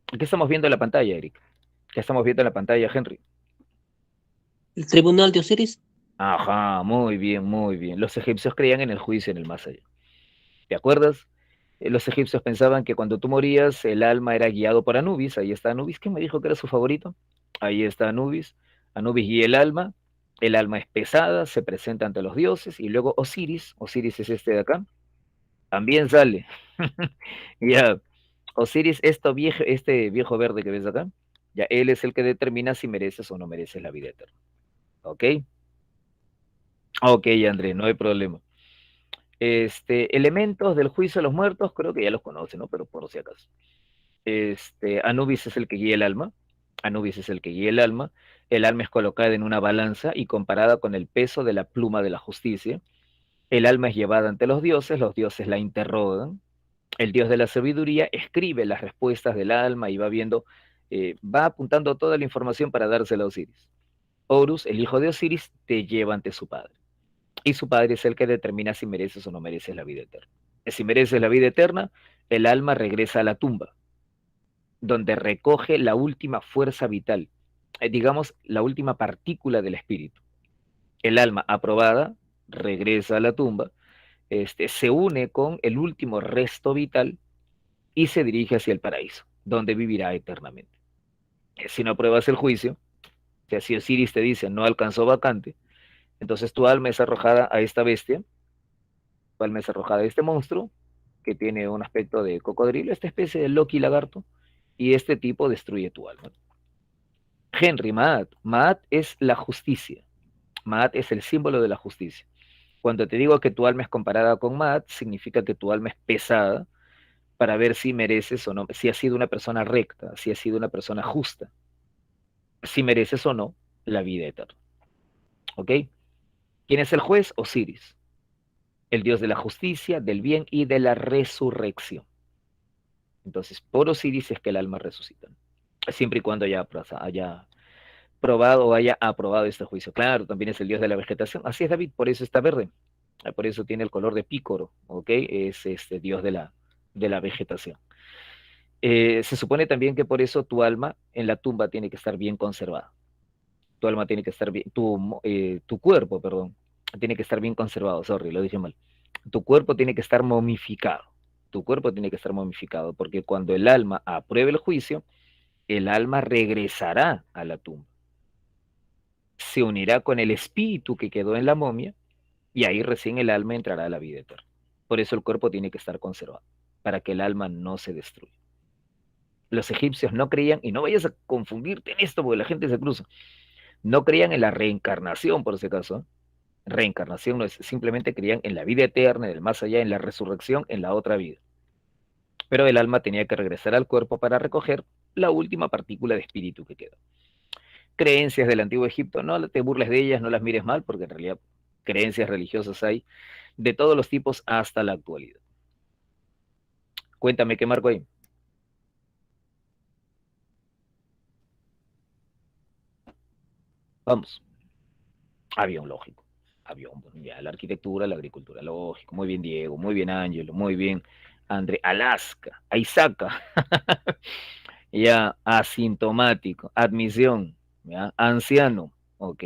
¿Qué estamos viendo en la pantalla, Eric? ¿Qué estamos viendo en la pantalla, Henry? El tribunal de Osiris. Ajá, muy bien, muy bien. Los egipcios creían en el juicio en el más allá. ¿Te acuerdas? Los egipcios pensaban que cuando tú morías, el alma era guiado por Anubis. Ahí está Anubis. ¿Quién me dijo que era su favorito? Ahí está Anubis. Anubis guía el alma. El alma es pesada, se presenta ante los dioses. Y luego Osiris, Osiris es este de acá, también sale. Ya, Osiris, este viejo verde que ves acá, ya él es el que determina si mereces o no mereces la vida eterna. ¿Ok? Ok, André, no hay problema. Elementos del juicio de los muertos, creo que ya los conoce, ¿no? Pero por si acaso. Anubis es el que guía el alma. Anubis es el que guía el alma. El alma es colocada en una balanza y comparada con el peso de la pluma de la justicia. El alma es llevada ante los dioses la interrogan. El dios de la sabiduría escribe las respuestas del alma y va viendo, va apuntando toda la información para dársela a Osiris. Horus, el hijo de Osiris, te lleva ante su padre. Y su padre es el que determina si mereces o no mereces la vida eterna. Si mereces la vida eterna, el alma regresa a la tumba, donde recoge la última fuerza vital, digamos, la última partícula del espíritu. El alma aprobada regresa a la tumba, se une con el último resto vital y se dirige hacia el paraíso, donde vivirá eternamente. Si no apruebas el juicio, si Osiris te dice no alcanzó vacante, entonces tu alma es arrojada a esta bestia, tu alma es arrojada a este monstruo, que tiene un aspecto de cocodrilo, esta especie de Loki lagarto, y este tipo destruye tu alma. Henry, Maat es la justicia, Maat es el símbolo de la justicia. Cuando te digo que tu alma es comparada con Maat, significa que tu alma es pesada para ver si mereces o no, si has sido una persona recta, si has sido una persona justa, si mereces o no la vida eterna. ¿Ok? ¿Quién es el juez? Osiris, el dios de la justicia, del bien y de la resurrección. Entonces, por Osiris es que el alma resucita, siempre y cuando haya probado o haya aprobado este juicio. Claro, también es el dios de la vegetación. Así es, David, por eso está verde. Por eso tiene el color de pícoro, ¿ok? Es este dios de la vegetación. Se supone también que por eso tu alma en la tumba tiene que estar bien conservada. Tu alma tiene que estar bien, tu cuerpo, perdón, tiene que estar bien conservado, sorry, lo dije mal. Tu cuerpo tiene que estar momificado. Tu cuerpo tiene que estar momificado, porque cuando el alma apruebe el juicio, el alma regresará a la tumba. Se unirá con el espíritu que quedó en la momia y ahí recién el alma entrará a la vida eterna. Por eso el cuerpo tiene que estar conservado, para que el alma no se destruya. Los egipcios no creían, y no vayas a confundirte en esto porque la gente se cruza, no creían en la reencarnación, por ese caso. Reencarnación no es, simplemente creían en la vida eterna, en el más allá, en la resurrección, en la otra vida. Pero el alma tenía que regresar al cuerpo para recoger la última partícula de espíritu que queda. Creencias del antiguo Egipto, no te burles de ellas, no las mires mal, porque en realidad creencias religiosas hay de todos los tipos hasta la actualidad. Cuéntame qué marco hay. Vamos, avión lógico. Avión, bueno, ya, la arquitectura, la agricultura, lógico. Muy bien, Diego, muy bien, Ángelo, muy bien. André, Alaska, Aizaka, ya, asintomático, admisión, ya, anciano, ok.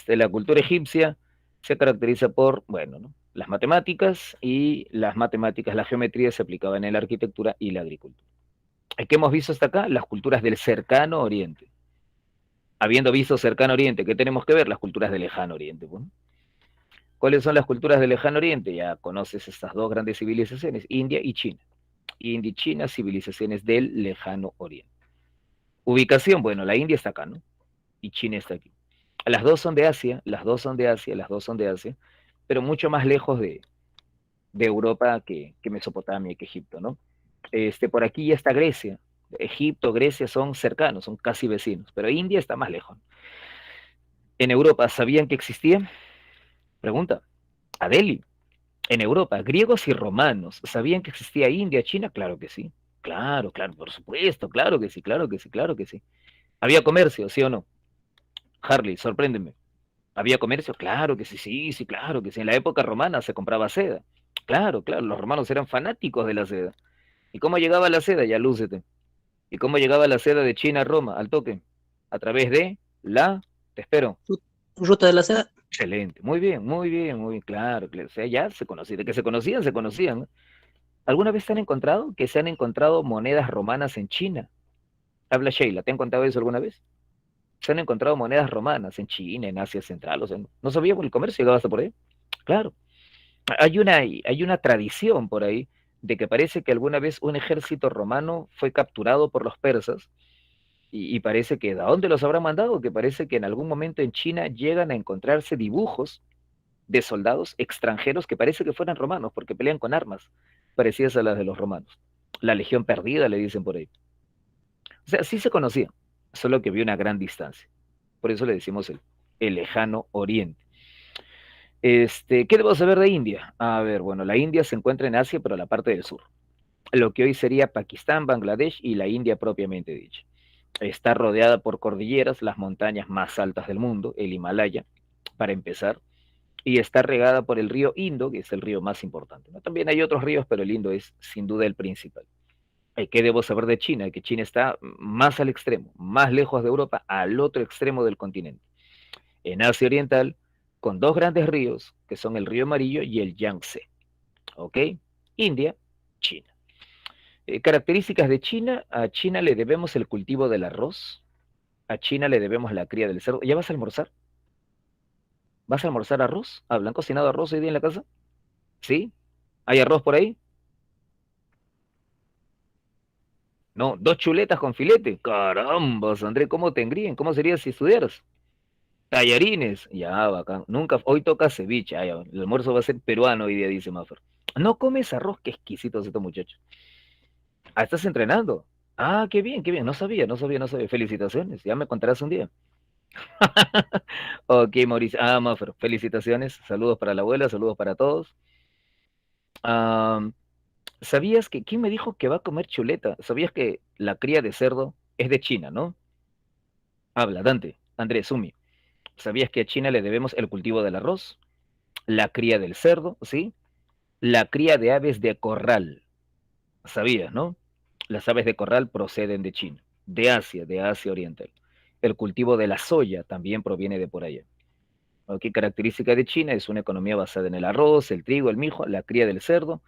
La cultura egipcia se caracteriza por, bueno, ¿no? Las matemáticas y las matemáticas, la geometría se aplicaban en la arquitectura y la agricultura. ¿Qué hemos visto hasta acá? Las culturas del cercano oriente. Habiendo visto cercano oriente, ¿qué tenemos que ver? Las culturas del lejano oriente. Bueno, ¿cuáles son las culturas del lejano oriente? Ya conoces estas dos grandes civilizaciones, India y China. India y China, civilizaciones del lejano oriente. Ubicación, bueno, la India está acá, ¿no? Y China está aquí. Las dos son de Asia, las dos son de Asia, las dos son de Asia, pero mucho más lejos de Europa que Mesopotamia, que Egipto, ¿no? Por aquí ya está Grecia. Egipto, Grecia son cercanos, son casi vecinos, pero India está más lejos. En Europa, ¿sabían que existía? Pregunta. A Delhi. En Europa, griegos y romanos, ¿sabían que existía India, China? Claro que sí. Claro, claro, por supuesto, claro que sí, claro que sí, claro que sí. ¿Había comercio, sí o no? Harley, sorpréndeme. ¿Había comercio? Claro que sí, sí, sí, claro que sí. En la época romana se compraba seda. Claro, claro, los romanos eran fanáticos de la seda. ¿Y cómo llegaba la seda? Ya lúcete. ¿Y cómo llegaba la seda de China a Roma? Al toque. A través de te espero. Ruta de la seda. Excelente. Muy bien, muy bien, muy bien. Claro, claro. O sea, ya se conocían. De que se conocían, se conocían, ¿no? ¿Alguna vez se han encontrado que se han encontrado monedas romanas en China? Habla Sheila, ¿te han contado eso alguna vez? Se han encontrado monedas romanas en China, en Asia Central, o sea, no sabía por el comercio, llegaba hasta por ahí. Claro. Hay una tradición por ahí de que parece que alguna vez un ejército romano fue capturado por los persas y parece que, ¿de dónde los habrá mandado? Que parece que en algún momento en China llegan a encontrarse dibujos de soldados extranjeros que parece que fueran romanos porque pelean con armas parecidas a las de los romanos. La legión perdida, le dicen por ahí. O sea, sí se conocía, solo que había una gran distancia. Por eso le decimos el lejano oriente. ¿Qué debo saber de India? A ver, bueno, la India se encuentra en Asia, pero a la parte del sur. Lo que hoy sería Pakistán, Bangladesh y la India propiamente dicha. Está rodeada por cordilleras, las montañas más altas del mundo, el Himalaya, para empezar, y está regada por el río Indo, que es el río más importante, ¿no? También hay otros ríos, pero el Indo es sin duda el principal. ¿Qué debo saber de China? Que China está más al extremo, más lejos de Europa, al otro extremo del continente. En Asia Oriental, con dos grandes ríos, que son el río Amarillo y el Yangtze. ¿Ok? India, China. Características de China. A China le debemos el cultivo del arroz. A China le debemos la cría del cerdo. ¿Ya vas a almorzar? ¿Vas a almorzar arroz? ¿Han cocinado arroz hoy día en la casa? ¿Sí? ¿Hay arroz por ahí? No, dos chuletas con filete. Caramba, André, ¿cómo te engríen? ¿Cómo sería si estudiaras? Tallarines. Ya, bacán. Nunca, hoy toca ceviche. Ah, ya, el almuerzo va a ser peruano hoy día, dice Maffer. ¿No comes arroz? Qué exquisito es este muchacho. Ah, ¿estás entrenando? Ah, qué bien, qué bien. No sabía, no sabía, no sabía. Felicitaciones. Ya me contarás un día. Ok, Mauricio. Ah, Maffer, felicitaciones. Saludos para la abuela, saludos para todos. Ah, ¿sabías que, quién me dijo que va a comer chuleta? ¿Sabías que la cría de cerdo es de China, no? Habla, Dante, Andrés, Sumi. ¿Sabías que a China le debemos el cultivo del arroz, la cría del cerdo, sí? La cría de aves de corral. ¿Sabías, no? Las aves de corral proceden de China, de Asia Oriental. El cultivo de la soya también proviene de por allá. ¿Ok? Característica de China es una economía basada en el arroz, el trigo, el mijo, la cría del cerdo,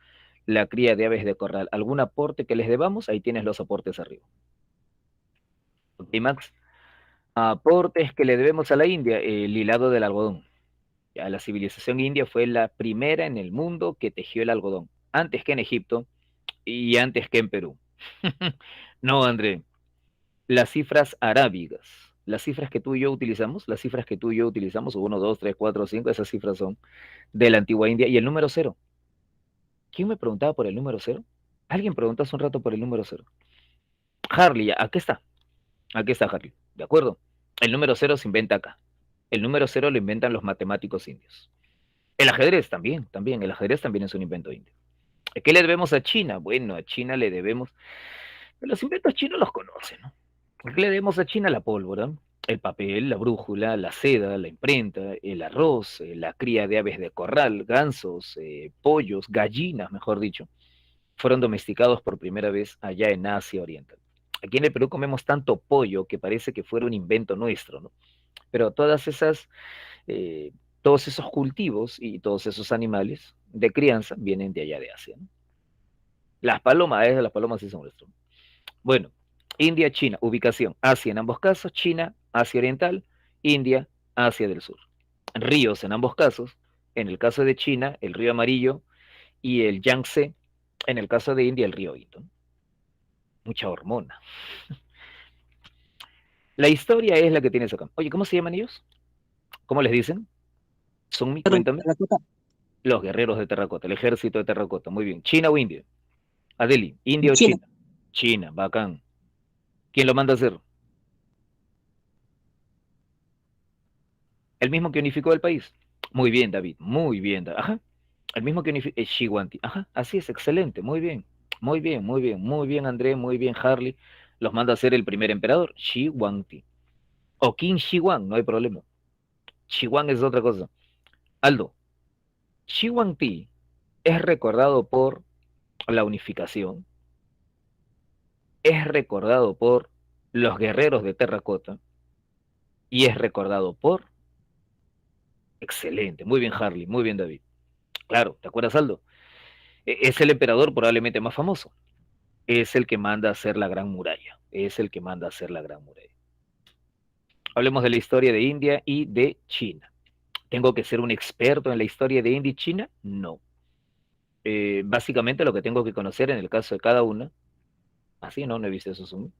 la cría de aves de corral. ¿Algún aporte que les debamos? Ahí tienes los aportes arriba. ¿Ok, Max? Aportes que le debemos a la India, el hilado del algodón. Ya, la civilización india fue la primera en el mundo que tejió el algodón, antes que en Egipto y antes que en Perú. No, André, las cifras arábigas, las cifras que tú y yo utilizamos, las cifras que tú y yo utilizamos, 1, 2, 3, 4, 5, esas cifras son de la antigua India. Y el número cero. ¿Quién me preguntaba por el número cero? Alguien preguntó hace un rato por el número cero. Harley, aquí está. Aquí está Harley. ¿De acuerdo? El número cero se inventa acá. El número cero lo inventan los matemáticos indios. El ajedrez también, también. El ajedrez también es un invento indio. ¿Qué le debemos a China? Bueno, a China le debemos. Los inventos chinos los conocen, ¿no? ¿Qué le debemos a China? La pólvora. El papel, la brújula, la seda, la imprenta, el arroz, la cría de aves de corral, gansos, pollos, gallinas, mejor dicho, fueron domesticados por primera vez allá en Asia Oriental. Aquí en el Perú comemos tanto pollo que parece que fuera un invento nuestro, ¿no? Pero eh, todos esos cultivos y todos esos animales de crianza vienen de allá de Asia, ¿no? Las palomas sí son nuestros. Bueno, India, China, ubicación, Asia en ambos casos, China, Asia Oriental, India, Asia del Sur. Ríos en ambos casos, en el caso de China, el río Amarillo y el Yangtze, en el caso de India, el río Indo. Mucha hormona. La historia es la que tienes acá. Oye, ¿cómo se llaman ellos? ¿Cómo les dicen? Sunmi, Claro, cuéntame. Los guerreros de terracota, el ejército de terracota. Muy bien. ¿China o India? Adeli, ¿India o China. China? China, bacán. ¿Quién lo manda a hacer? El mismo que unificó el país. Muy bien, David. Muy bien. Ajá. El mismo que unificó. Shi Huangdi. Ajá. Así es, excelente. Muy bien. Muy bien, muy bien. Muy bien, André. Muy bien, Harley. Los manda a ser el primer emperador. Shi Huangdi. O Qin Shi Huang, no hay problema. Shi Huang es otra cosa. Aldo, Shi Huangdi es recordado por la unificación, es recordado por los guerreros de terracota y es recordado por... Excelente, muy bien Harley, muy bien David. Claro, ¿te acuerdas Aldo? Es el emperador probablemente más famoso. Es el que manda a hacer la Gran Muralla. Es el que manda a hacer la Gran Muralla. Hablemos de la historia de India y de China. ¿Tengo que ser un experto en la historia de India y China? No. Básicamente lo que tengo que conocer en el caso de cada una, así no he visto eso.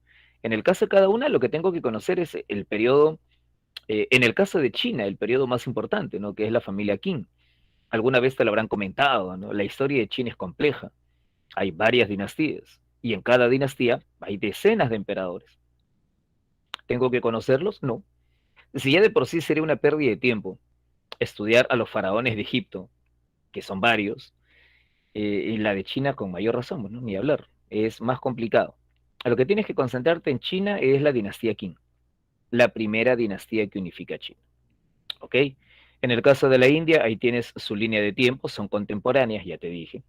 En el caso de cada una, lo que tengo que conocer es el periodo, en el caso de China, el periodo más importante, ¿no? Que es la familia Qin. Alguna vez te lo habrán comentado, ¿no? La historia de China es compleja. Hay varias dinastías y en cada dinastía hay decenas de emperadores. ¿Tengo que conocerlos? No. Si ya de por sí sería una pérdida de tiempo estudiar a los faraones de Egipto, que son varios, y la de China con mayor razón, ¿no? Ni hablar. Es más complicado. A lo que tienes que concentrarte en China es la dinastía Qin, la primera dinastía que unifica China. ¿Ok? En el caso de la India, ahí tienes su línea de tiempo, son contemporáneas, ya te dije.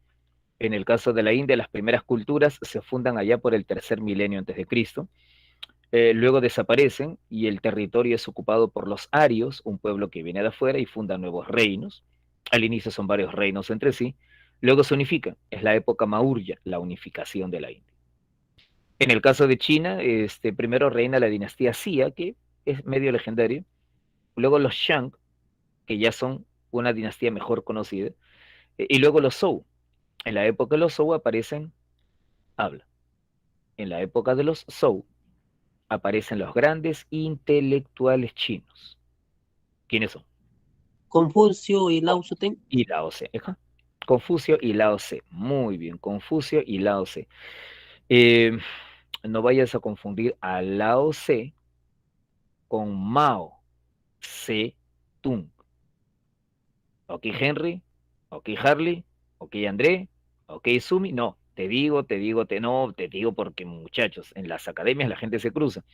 En el caso de la India, las primeras culturas se fundan allá por el tercer milenio antes de Cristo. Luego desaparecen y el territorio es ocupado por los arios, un pueblo que viene de afuera y funda nuevos reinos. Al inicio son varios reinos entre sí. Luego se unifica. Es la época Maurya, la unificación de la India. En el caso de China, primero reina la dinastía Xia, que es medio legendaria. Luego los Shang, que ya son una dinastía mejor conocida. Y luego los Zhou. En la época de los Zhou aparecen, habla, en la época de los Zhou aparecen los grandes intelectuales chinos. ¿Quiénes son? Confucio y Lao Tse. Y Lao Tse. Ajá. Confucio y Lao Tse. Muy bien, Confucio y Lao Tse. Eh, no vayas a confundir a Lao Tse con Mao Zedong. ¿Ok, Henry? ¿Ok, Harley? ¿Ok, André? ¿Ok, Sumi? No, no, te digo porque muchachos, en las academias la gente se cruza.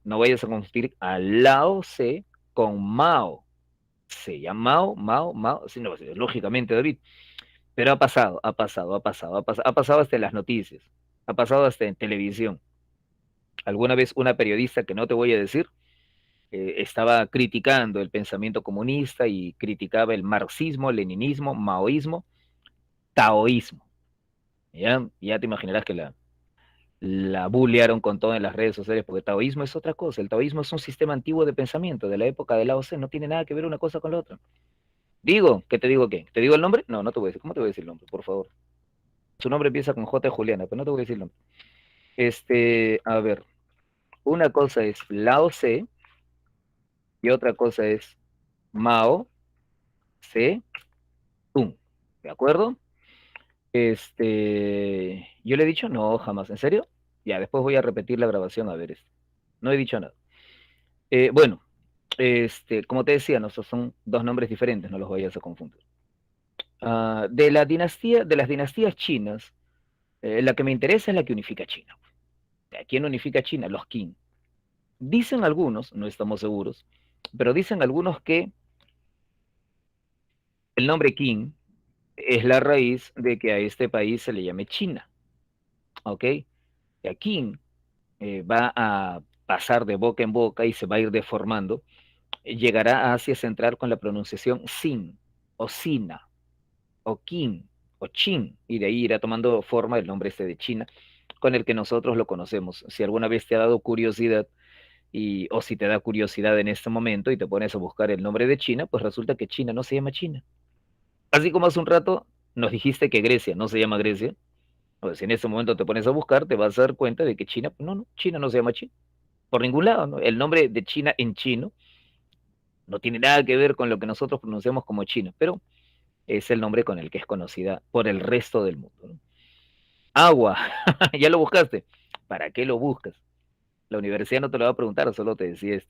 No vayas a confundir a Lao Tse con Mao. Se llama Mao, sí, no, lógicamente, David, pero ha pasado, ha pasado hasta en las noticias, ha pasado hasta en televisión. Alguna vez una periodista, que no te voy a decir, estaba criticando el pensamiento comunista y criticaba el marxismo, leninismo, maoísmo, taoísmo. Ya te imaginarás que la bullearon con todo en las redes sociales, porque taoísmo es otra cosa. El taoísmo es un sistema antiguo de pensamiento de la época de Lao Tse, no tiene nada que ver una cosa con la otra. Digo, ¿qué te digo qué? ¿Te digo el nombre? No, no te voy a decir. ¿Cómo te voy a decir el nombre? Por favor. Su nombre empieza con J de Juliana, pero no te voy a decir el nombre. A ver, una cosa es Lao Tse y otra cosa es Mao Tse Tung. ¿De acuerdo? Yo le he dicho, no, jamás. ¿En serio? Ya, después voy a repetir la grabación a ver esto. No he dicho nada. Bueno, como te decía, no, son dos nombres diferentes, no los vayas a confundir. De la dinastía, de las dinastías chinas, la que me interesa es la que unifica China. ¿Quién unifica China? Los Qin. Dicen algunos, no estamos seguros, pero dicen algunos que el nombre Qin es la raíz de que a este país se le llame China, ¿ok? Y a Qin va a pasar de boca en boca y se va a ir deformando, llegará a Asia Central con la pronunciación Sin, o Sina, o Qin, o Chin, y de ahí irá tomando forma el nombre este de China, con el que nosotros lo conocemos. Si alguna vez te ha dado curiosidad, o si te da curiosidad en este momento y te pones a buscar el nombre de China, pues resulta que China no se llama China. Así como hace un rato nos dijiste que Grecia no se llama Grecia, pues si en este momento te pones a buscar, te vas a dar cuenta de que China, no, no, China no se llama China, por ningún lado, ¿no? El nombre de China en chino no tiene nada que ver con lo que nosotros pronunciamos como China, pero es el nombre con el que es conocida por el resto del mundo, ¿no? Agua, ya lo buscaste. ¿Para qué lo buscas? La universidad no te lo va a preguntar, solo te decía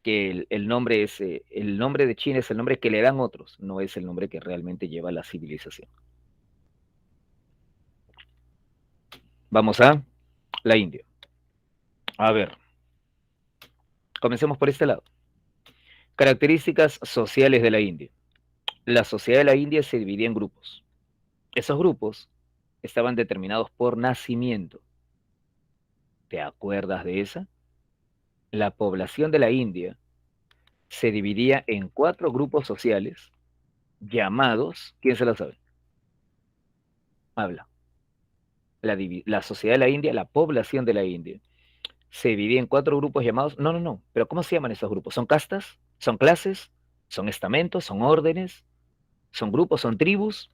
que el nombre es el nombre de China es el nombre que le dan otros, no es el nombre que realmente lleva la civilización. Vamos a la India. A ver, comencemos por este lado. Características sociales de la India. La sociedad de la India se dividía en grupos. Esos grupos estaban determinados por nacimiento. ¿Te acuerdas de esa? La población de la India se dividía en 4 grupos sociales llamados, ¿quién se lo sabe? Habla. La sociedad de la India, la población de la India, se dividía en 4 grupos llamados, no, no, no, pero ¿cómo se llaman esos grupos? ¿Son castas? ¿Son clases? ¿Son estamentos? ¿Son órdenes? ¿Son grupos? ¿Son tribus?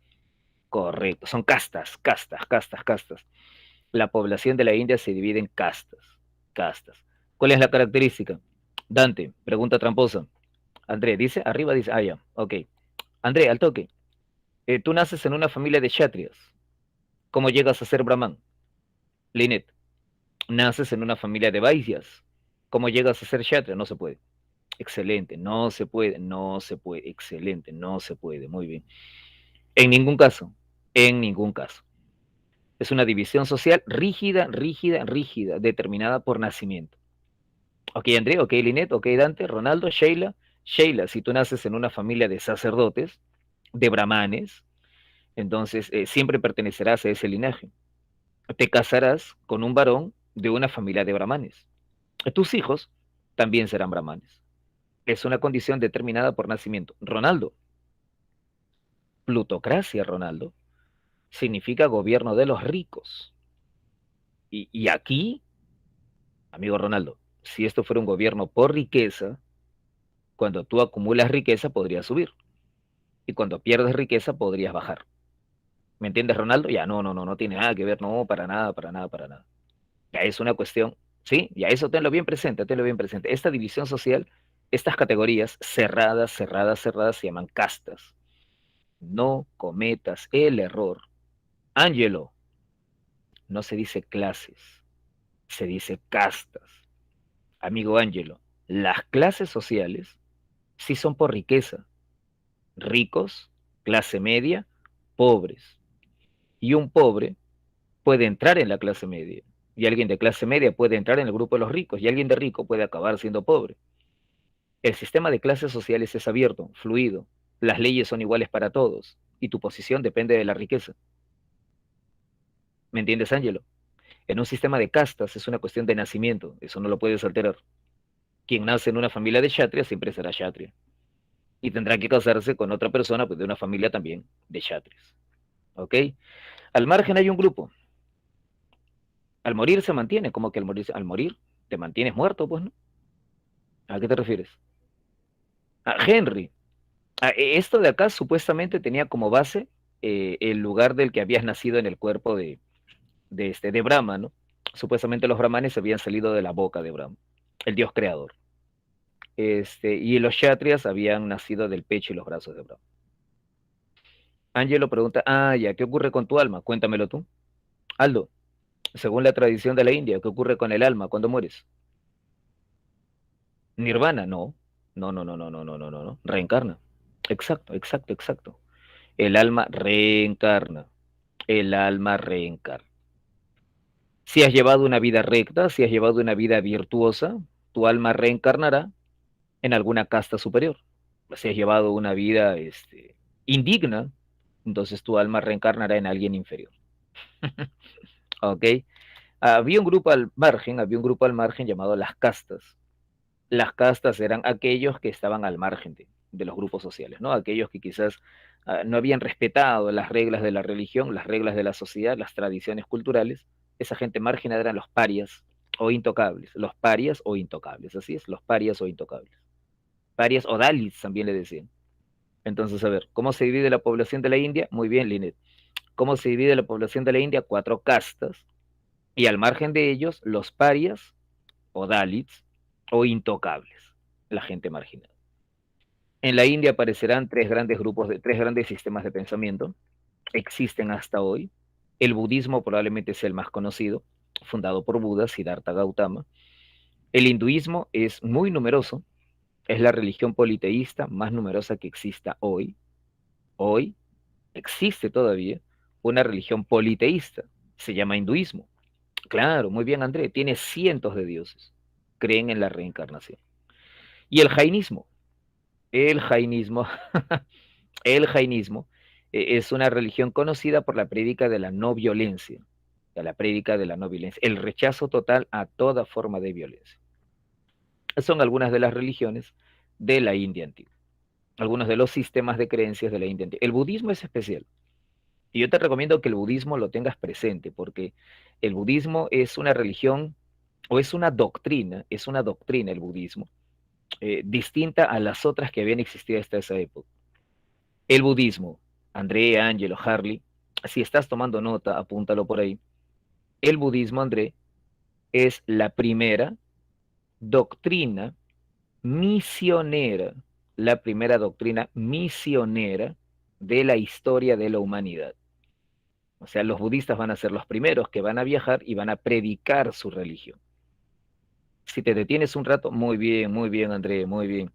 Correcto, son castas, castas, castas, castas. La población de la India se divide en castas, castas. ¿Cuál es la característica? Dante, pregunta tramposa. André, dice, arriba dice, ah, ya, ok. André, al toque. Tú naces en una familia de kshatriyas. ¿Cómo llegas a ser brahman? Linet, naces en una familia de vaisyas. ¿Cómo llegas a ser kshatriya? No se puede. Excelente, no se puede, no se puede. Excelente, no se puede. Muy bien. En ningún caso, en ningún caso. Es una división social rígida, rígida, rígida, determinada por nacimiento. Ok, André, ok, Linet, ok, Dante, Ronaldo, Sheila. Sheila, si tú naces en una familia de sacerdotes, de brahmanes, entonces siempre pertenecerás a ese linaje. Te casarás con un varón de una familia de brahmanes. Tus hijos también serán brahmanes. Es una condición determinada por nacimiento. Ronaldo, plutocracia, Ronaldo, significa gobierno de los ricos. Y aquí, amigo Ronaldo, si esto fuera un gobierno por riqueza, cuando tú acumulas riqueza podrías subir. Y cuando pierdes riqueza podrías bajar. ¿Me entiendes, Ronaldo? Ya no, no, no, no tiene nada que ver, no, para nada, para nada, para nada. Ya es una cuestión, ¿sí? Ya eso tenlo bien presente, tenlo bien presente. Esta división social, estas categorías cerradas, cerradas, cerradas, se llaman castas. No cometas el error. Ángelo, no se dice clases, se dice castas. Amigo Ángelo, las clases sociales sí son por riqueza. Ricos, clase media, pobres. Y un pobre puede entrar en la clase media. Y alguien de clase media puede entrar en el grupo de los ricos. Y alguien de rico puede acabar siendo pobre. El sistema de clases sociales es abierto, fluido. Las leyes son iguales para todos. Y tu posición depende de la riqueza. ¿Me entiendes, Ángelo? En un sistema de castas es una cuestión de nacimiento. Eso no lo puedes alterar. Quien nace en una familia de kshatriya siempre será kshatriya. Y tendrá que casarse con otra persona pues, de una familia también de kshatriyas. ¿Ok? Al margen hay un grupo. Al morir se mantiene. ¿Cómo que al morir te mantienes muerto? Pues, ¿no? ¿A qué te refieres? Henry. Esto de acá supuestamente tenía como base el lugar del que habías nacido en el cuerpo de Brahma, ¿no? Supuestamente los brahmanes habían salido de la boca de Brahma, el dios creador. Y los kshatriyas habían nacido del pecho y los brazos de Brahma. Ángelo pregunta, ya, ¿qué ocurre con tu alma? Cuéntamelo tú. Aldo, según la tradición de la India, ¿qué ocurre con el alma cuando mueres? Nirvana, no. No, no, no, no, no, no, no, no, no. Reencarna. Exacto, exacto, exacto. El alma reencarna. El alma reencarna. Si has llevado una vida recta, si has llevado una vida virtuosa, tu alma reencarnará en alguna casta superior. Si has llevado una vida indigna, entonces tu alma reencarnará en alguien inferior. ¿Ok? Había un grupo al margen llamado las castas. Las castas eran aquellos que estaban al margen de los grupos sociales, ¿no? Aquellos que quizás no habían respetado las reglas de la religión, las reglas de la sociedad, las tradiciones culturales. Esa gente marginada eran los parias o intocables, los parias o intocables, así es, los parias o intocables. Parias o dalits también le decían. Entonces, a ver, ¿cómo se divide la población de la India? Muy bien, Linet. ¿Cómo se divide la población de la India? Cuatro castas, y al margen de ellos, los parias o dalits o intocables, la gente marginada. En la India aparecerán tres grandes sistemas de pensamiento, existen hasta hoy. El budismo probablemente sea el más conocido, fundado por Buda, Siddhartha Gautama. El hinduismo es muy numeroso, es la religión politeísta más numerosa que exista hoy. Hoy existe todavía una religión politeísta, se llama hinduismo. Claro, muy bien, André, tiene cientos de dioses, creen en la reencarnación. Y el jainismo, el jainismo es una religión conocida por la prédica de la no violencia, de la prédica de la no violencia, el rechazo total a toda forma de violencia. Son algunas de las religiones de la India antigua, algunos de los sistemas de creencias de la India antigua. El budismo es especial. Y yo te recomiendo que el budismo lo tengas presente, porque el budismo es una religión o es una doctrina el budismo, distinta a las otras que habían existido hasta esa época. El budismo, André, Angelo, Harley, si estás tomando nota, apúntalo por ahí. El budismo, André, es la primera doctrina misionera, la primera doctrina misionera de la historia de la humanidad. O sea, los budistas van a ser los primeros que van a viajar y van a predicar su religión. Si te detienes un rato, muy bien, André, muy bien.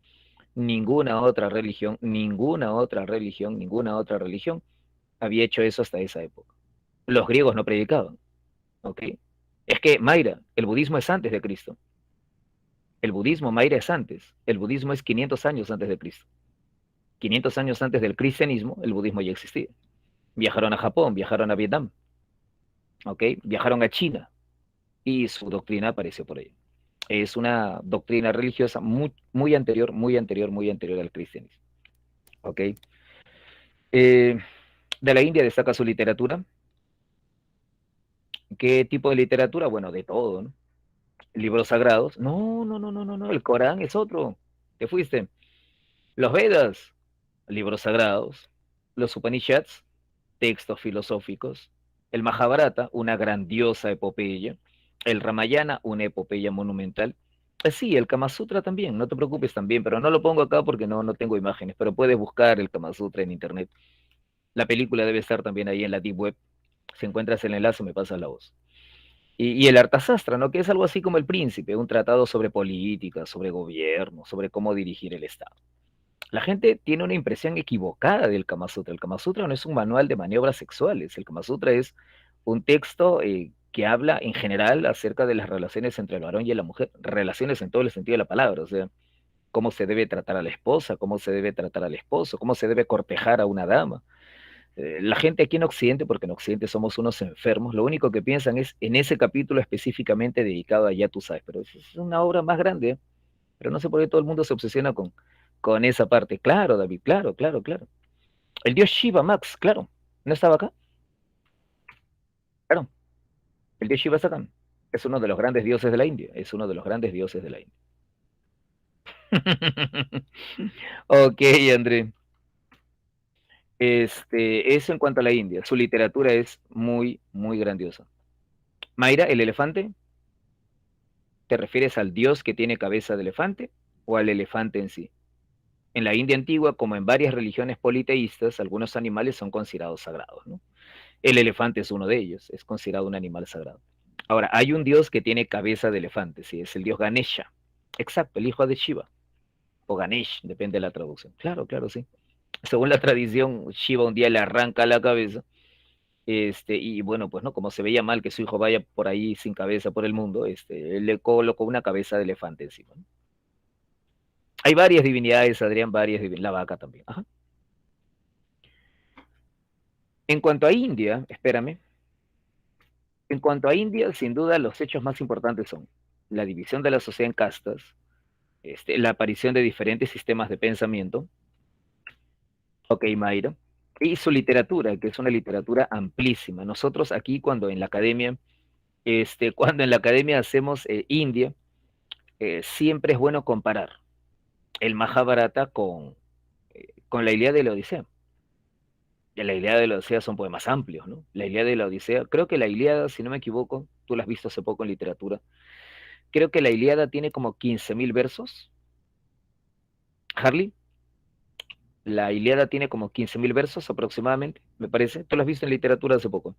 Ninguna otra religión había hecho eso hasta esa época. Los griegos no predicaban, ¿ok? Es que, Mayra, el budismo es antes de Cristo. El budismo, Mayra, es antes. El budismo es 500 años antes de Cristo. 500 años antes del cristianismo, el budismo ya existía. Viajaron a Japón, viajaron a Vietnam, ¿ok? Viajaron a China y su doctrina apareció por ahí. Es una doctrina religiosa muy anterior, muy anterior al cristianismo, ¿ok? De la India destaca su literatura. ¿Qué tipo de literatura? Bueno, de todo, ¿no? Libros sagrados. No, el Corán es otro. Te fuiste. Los Vedas, libros sagrados. Los Upanishads, textos filosóficos. El Mahabharata, una grandiosa epopeya. El Ramayana, una epopeya monumental. Sí, el Kama Sutra también, no te preocupes también, pero no lo pongo acá porque no tengo imágenes, pero puedes buscar el Kama Sutra en internet. La película debe estar también ahí en la Deep Web. Si encuentras el enlace, me pasas la voz. Y el Artasastra, ¿no? Que es algo así como El Príncipe, un tratado sobre política, sobre gobierno, sobre cómo dirigir el Estado. La gente tiene una impresión equivocada del Kama Sutra. El Kama Sutra no es un manual de maniobras sexuales. El Kama Sutra es un texto que habla en general acerca de las relaciones entre el varón y la mujer, relaciones en todo el sentido de la palabra, o sea, cómo se debe tratar a la esposa, cómo se debe tratar al esposo, cómo se debe cortejar a una dama. La gente aquí en Occidente, porque en Occidente somos unos enfermos, lo único que piensan es en ese capítulo específicamente dedicado a ya tú sabes, pero es una obra más grande, ¿eh? Pero no sé por qué todo el mundo se obsesiona con esa parte. Claro, David, claro. El dios Shiva, Max, claro, ¿no estaba acá? Claro, el dios Shiva Sakan es uno de los grandes dioses de la India, es uno de los grandes dioses de la India. Ok, André. Eso en cuanto a la India. Su literatura es muy grandiosa. Mayra, el elefante, ¿te refieres al dios que tiene cabeza de elefante o al elefante en sí? En la India antigua, como en varias religiones politeístas, algunos animales son considerados sagrados, ¿no? El elefante es uno de ellos, es considerado un animal sagrado. Ahora, hay un dios que tiene cabeza de elefante, sí, es el dios Ganesha. Exacto, el hijo de Shiva, o Ganesh, depende de la traducción. Claro, sí. Según la tradición, Shiva un día le arranca la cabeza Y bueno, pues no, como se veía mal que su hijo vaya por ahí sin cabeza por el mundo, él le colocó una cabeza de elefante encima, ¿no? Hay varias divinidades, Adrián, varias divinidades, la vaca también. Ajá. En cuanto a India, espérame, en cuanto a India, sin duda los hechos más importantes son la división de la sociedad en castas, la aparición de diferentes sistemas de pensamiento, ok, Mayra, y su literatura, que es una literatura amplísima. Nosotros aquí cuando en la academia, cuando en la academia hacemos India, siempre es bueno comparar el Mahabharata con la Ilíada y la Odisea. La Ilíada y la Odisea son poemas amplios, ¿no? La Ilíada y la Odisea, creo que la Ilíada, si no me equivoco, tú la has visto hace poco en literatura, creo que la Ilíada tiene como 15.000 versos. Harley, la Ilíada tiene como 15.000 versos aproximadamente, me parece. Tú la has visto en literatura hace poco.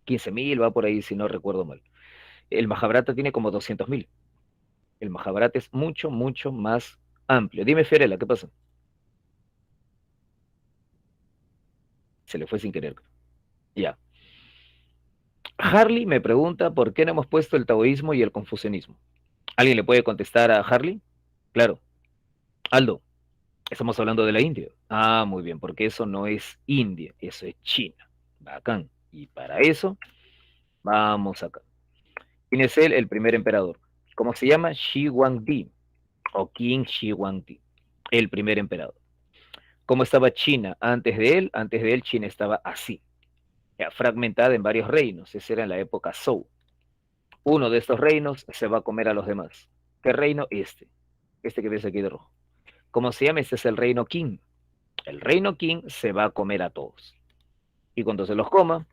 15.000 va por ahí, si no recuerdo mal. El Mahabharata tiene como 200.000. El Mahabharata es mucho, mucho más amplio. Dime, Fiorella, ¿qué pasa? Se le fue sin querer. Ya. Harley me pregunta por qué no hemos puesto el taoísmo y el confucianismo. ¿Alguien le puede contestar a Harley? Claro. Aldo, estamos hablando de la India. Ah, muy bien, porque eso no es India, eso es China. Bacán. Y para eso, vamos acá. ¿Quién es él? El primer emperador. ¿Cómo se llama? Shi Huangdi o Qin Shi Huangdi, el primer emperador. ¿Cómo estaba China antes de él? Antes de él China estaba así, ya, fragmentada en varios reinos. Esa era en la época Zhou. Uno de estos reinos se va a comer a los demás. ¿Qué reino? Este que ves aquí de rojo. ¿Cómo se llama? Este es el reino Qin. El reino Qin se va a comer a todos. Y cuando se los coma,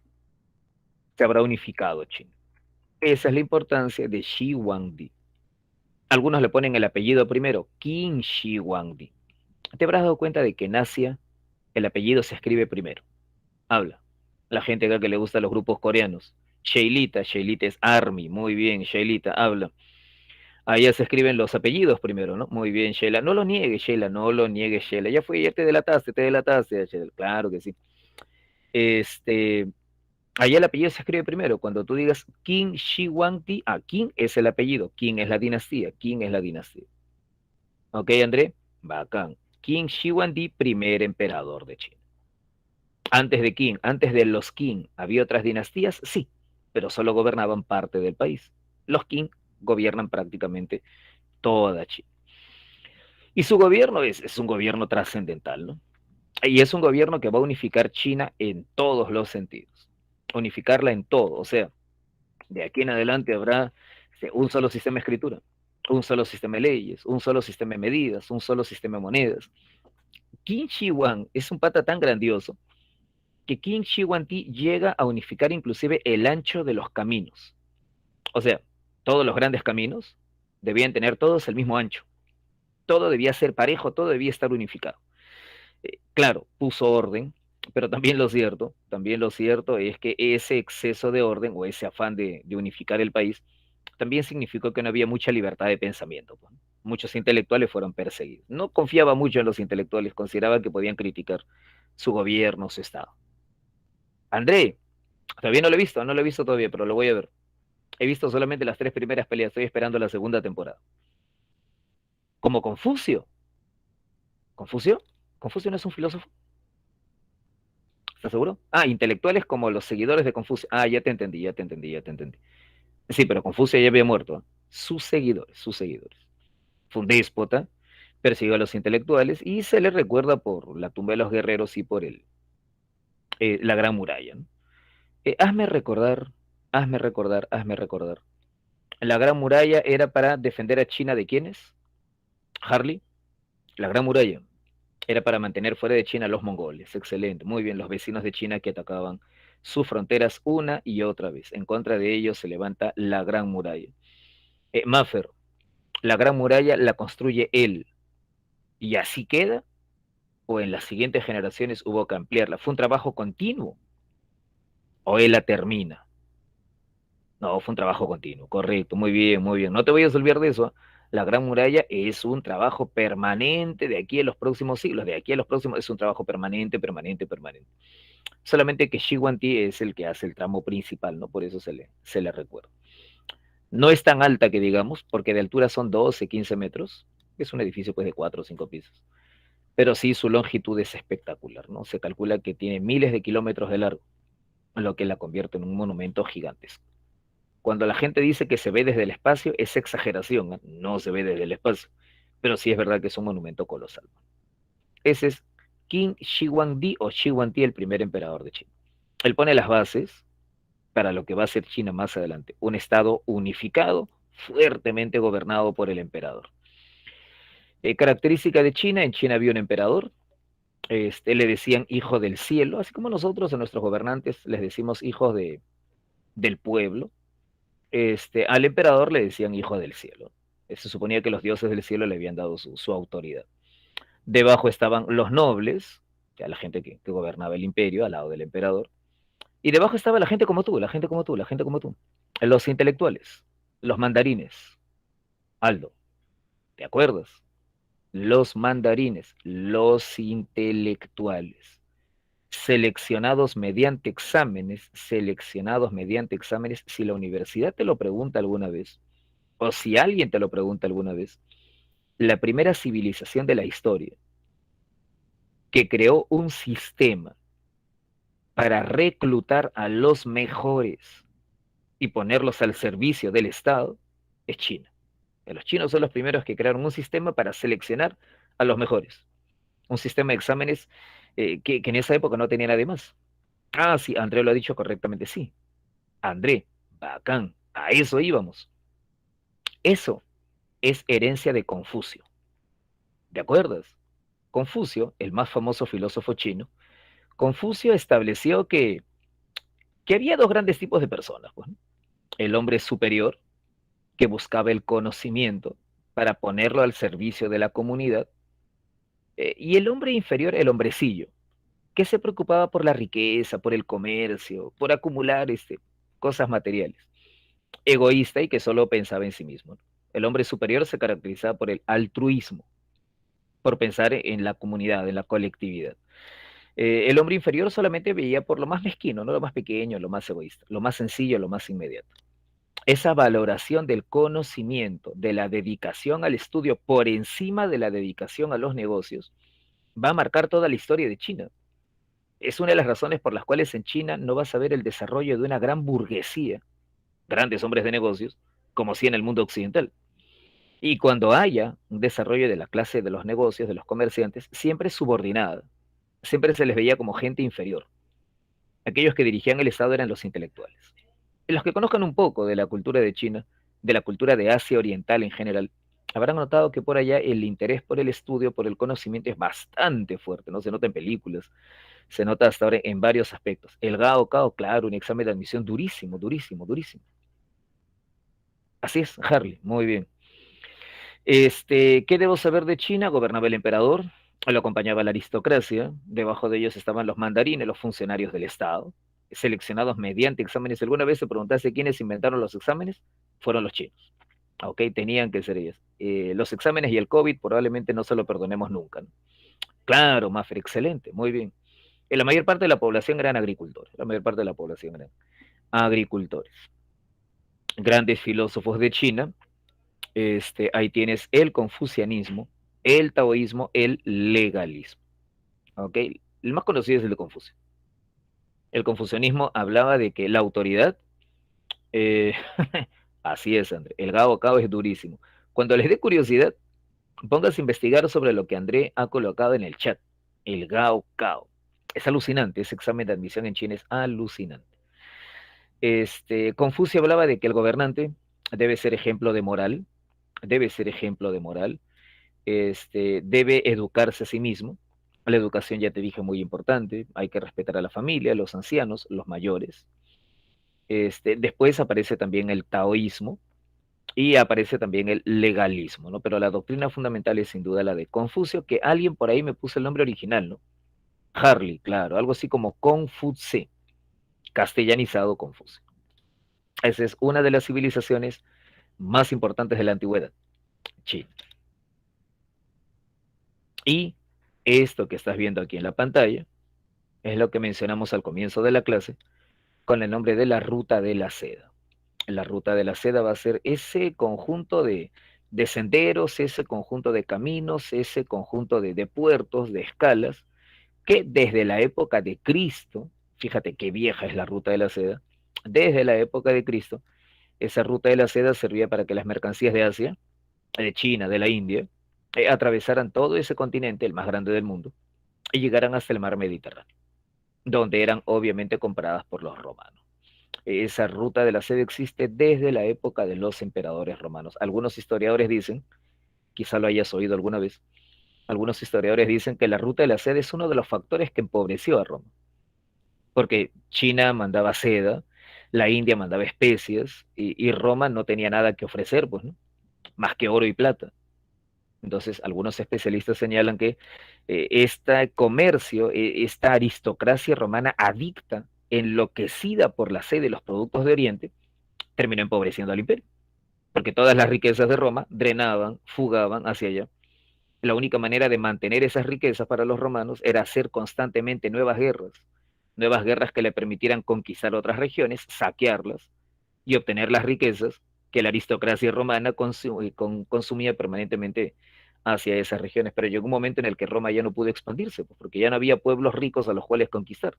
se habrá unificado China. Esa es la importancia de Shi Huangdi. Algunos le ponen el apellido primero, Qin Shi Huangdi. Te habrás dado cuenta de que en Asia el apellido se escribe primero. Habla. La gente acá que le gusta los grupos coreanos. Sheilita, Sheilita es Army, muy bien, Sheilita, habla. Allá se escriben los apellidos primero, ¿no? Muy bien, Sheila. No lo niegues, Sheila, no lo niegues, Sheila. Ya fue, ya te delataste, Sheila. Claro que sí. Este, allá el apellido se escribe primero. Cuando tú digas Qin Shi Huangdi, Qin es el apellido, Qin es la dinastía, Qin es la dinastía. ¿Ok, André? Bacán. Qin Shi Huangdi, primer emperador de China. Antes de Qin, antes de los Qin, ¿había otras dinastías? Sí, pero solo gobernaban parte del país. Los Qin gobiernan prácticamente toda China. Y su gobierno es un gobierno trascendental, ¿no? Y es un gobierno que va a unificar China en todos los sentidos. Unificarla en todo. O sea, de aquí en adelante habrá un solo sistema de escritura, un solo sistema de leyes, un solo sistema de medidas, un solo sistema de monedas. Qin Shi Huang es un pata tan grandioso que Qin Shi Huangdi llega a unificar inclusive el ancho de los caminos. O sea, todos los grandes caminos debían tener todos el mismo ancho. Todo debía ser parejo, todo debía estar unificado. Claro, puso orden, pero también lo cierto es que ese exceso de orden o ese afán de unificar el país también significó que no había mucha libertad de pensamiento, pues. Muchos intelectuales fueron perseguidos. No confiaba mucho en los intelectuales, consideraban que podían criticar su gobierno, su Estado. André, todavía no lo he visto, no lo he visto todavía, pero lo voy a ver. He visto solamente las tres primeras peleas, estoy esperando la segunda temporada. Como Confucio. ¿Confucio? ¿Confucio no es un filósofo? ¿Estás seguro? Ah, intelectuales como los seguidores de Confucio. Ah, ya te entendí, ya te entendí, ya te entendí. Sí, pero Confucio ya había muerto. Sus seguidores, sus seguidores. Fue un déspota, persiguió a los intelectuales y se le recuerda por la tumba de los guerreros y por la Gran Muralla, ¿no? Hazme recordar, hazme recordar, hazme recordar. La Gran Muralla era para defender a China de quiénes? Harley. La Gran Muralla era para mantener fuera de China a los mongoles. Excelente, muy bien, los vecinos de China que atacaban sus fronteras una y otra vez. En contra de ellos se levanta la Gran Muralla. Maffer, la Gran Muralla la construye él y así queda, o en las siguientes generaciones hubo que ampliarla. ¿Fue un trabajo continuo o él la termina? No, fue un trabajo continuo, correcto, muy bien, muy bien. No te vayas a olvidar de eso. La Gran Muralla es un trabajo permanente de aquí a los próximos siglos, de aquí a los próximos, es un trabajo permanente, permanente, permanente. Solamente que Shi Huangdi es el que hace el tramo principal, ¿no? Por eso se le recuerda. No es tan alta que digamos, porque de altura son 12, 15 metros. Es un edificio pues de 4 o 5 pisos. Pero sí, su longitud es espectacular, ¿no? Se calcula que tiene miles de kilómetros de largo, lo que la convierte en un monumento gigantesco. Cuando la gente dice que se ve desde el espacio, es exageración, ¿eh? No se ve desde el espacio, pero sí es verdad que es un monumento colosal. Ese es Qin Shi Huangdi o Shi Huangdi, el primer emperador de China. Él pone las bases para lo que va a ser China más adelante, un estado unificado, fuertemente gobernado por el emperador. Característica de China, en China había un emperador, le decían hijo del cielo, así como nosotros a nuestros gobernantes les decimos hijos del pueblo. Al emperador le decían hijo del cielo. Se suponía que los dioses del cielo le habían dado su autoridad. Debajo estaban los nobles, ya la gente que gobernaba el imperio al lado del emperador, y debajo estaba la gente como tú, la gente como tú, la gente como tú. Los intelectuales, los mandarines. Aldo, ¿te acuerdas? Los mandarines, los intelectuales, seleccionados mediante exámenes, si la universidad te lo pregunta alguna vez, o si alguien te lo pregunta alguna vez, la primera civilización de la historia que creó un sistema para reclutar a los mejores y ponerlos al servicio del Estado es China. Los chinos son los primeros que crearon un sistema para seleccionar a los mejores. Un sistema de exámenes que en esa época no tenía nada más. Ah, sí, André lo ha dicho correctamente, sí. André, bacán, a eso íbamos. Eso es herencia de Confucio. ¿De acuerdas? Confucio, el más famoso filósofo chino, Confucio estableció que había dos grandes tipos de personas. Pues, ¿no? El hombre superior, que buscaba el conocimiento para ponerlo al servicio de la comunidad, y el hombre inferior, el hombrecillo, que se preocupaba por la riqueza, por el comercio, por acumular cosas materiales. Egoísta y que solo pensaba en sí mismo. El hombre superior se caracterizaba por el altruismo, por pensar en la comunidad, en la colectividad. El hombre inferior solamente veía por lo más mezquino, no lo más pequeño, lo más egoísta, lo más sencillo, lo más inmediato. Esa valoración del conocimiento, de la dedicación al estudio por encima de la dedicación a los negocios, va a marcar toda la historia de China. Es una de las razones por las cuales en China no vas a ver el desarrollo de una gran burguesía, grandes hombres de negocios, como si en el mundo occidental. Y cuando haya un desarrollo de la clase de los negocios, de los comerciantes, siempre subordinada, siempre se les veía como gente inferior. Aquellos que dirigían el Estado eran los intelectuales. Y los que conozcan un poco de la cultura de China, de la cultura de Asia Oriental en general, habrán notado que por allá el interés por el estudio, por el conocimiento es bastante fuerte, ¿no? Se nota en películas, se nota hasta ahora en varios aspectos. El Gao Cao, claro, un examen de admisión durísimo, durísimo, durísimo. Así es, Harley, muy bien. ¿Qué debo saber de China? Gobernaba el emperador, lo acompañaba la aristocracia, debajo de ellos estaban los mandarines, los funcionarios del Estado, seleccionados mediante exámenes. ¿Alguna vez se preguntase quiénes inventaron los exámenes? Fueron los chinos. Ok, tenían que ser ellos. Los exámenes y el COVID probablemente no se lo perdonemos nunca, ¿no? Claro, Maffer, excelente, muy bien. La mayor parte de la población eran agricultores, la mayor parte de la población eran agricultores. Grandes filósofos de China, ahí tienes el confucianismo, el taoísmo, el legalismo. ¿Ok? El más conocido es el de Confucio. El confucianismo hablaba de que la autoridad, eh, así es, André, el Gao Cao es durísimo. Cuando les dé curiosidad, pónganse a investigar sobre lo que André ha colocado en el chat, el Gao Cao. Es alucinante, ese examen de admisión en China es alucinante. Confucio hablaba de que el gobernante debe ser ejemplo de moral, debe ser ejemplo de moral, debe educarse a sí mismo. La educación, ya te dije, muy importante. Hay que respetar a la familia, a los ancianos, los mayores. Después aparece también el taoísmo y aparece también el legalismo, ¿no? Pero la doctrina fundamental es sin duda la de Confucio, que alguien por ahí me puso el nombre original, ¿no? Harley, claro, algo así como Confuce, castellanizado Confucio. Esa es una de las civilizaciones más importantes de la antigüedad, China. Y esto que estás viendo aquí en la pantalla Es lo que mencionamos al comienzo de la clase con el nombre de la ruta de la seda. La ruta de la seda va a ser ese conjunto de senderos, ese conjunto de caminos, ese conjunto de puertos, de escalas, que desde la época de Cristo, fíjate qué vieja es la ruta de la seda, desde la época de Cristo, esa ruta de la seda servía para que las mercancías de Asia, de China, de la India, atravesaran todo ese continente, el más grande del mundo, y llegaran hasta el mar Mediterráneo, donde eran obviamente compradas por los romanos. Esa ruta de la seda existe desde la época de los emperadores romanos. Algunos historiadores dicen, quizá lo hayas oído alguna vez, algunos historiadores dicen que la ruta de la seda es uno de los factores que empobreció a Roma, porque China mandaba seda, la India mandaba especias y Roma no tenía nada que ofrecer, pues, ¿no? Más que oro y plata. Entonces, algunos especialistas señalan que este comercio, esta aristocracia romana adicta, enloquecida por la sed de los productos de Oriente, terminó empobreciendo al imperio, porque todas las riquezas de Roma drenaban, fugaban hacia allá. La única manera de mantener esas riquezas para los romanos era hacer constantemente nuevas guerras que le permitieran conquistar otras regiones, saquearlas y obtener las riquezas que la aristocracia romana consumía permanentemente hacia esas regiones. Pero llegó un momento en el que Roma ya no pudo expandirse, pues, porque ya no había pueblos ricos a los cuales conquistar,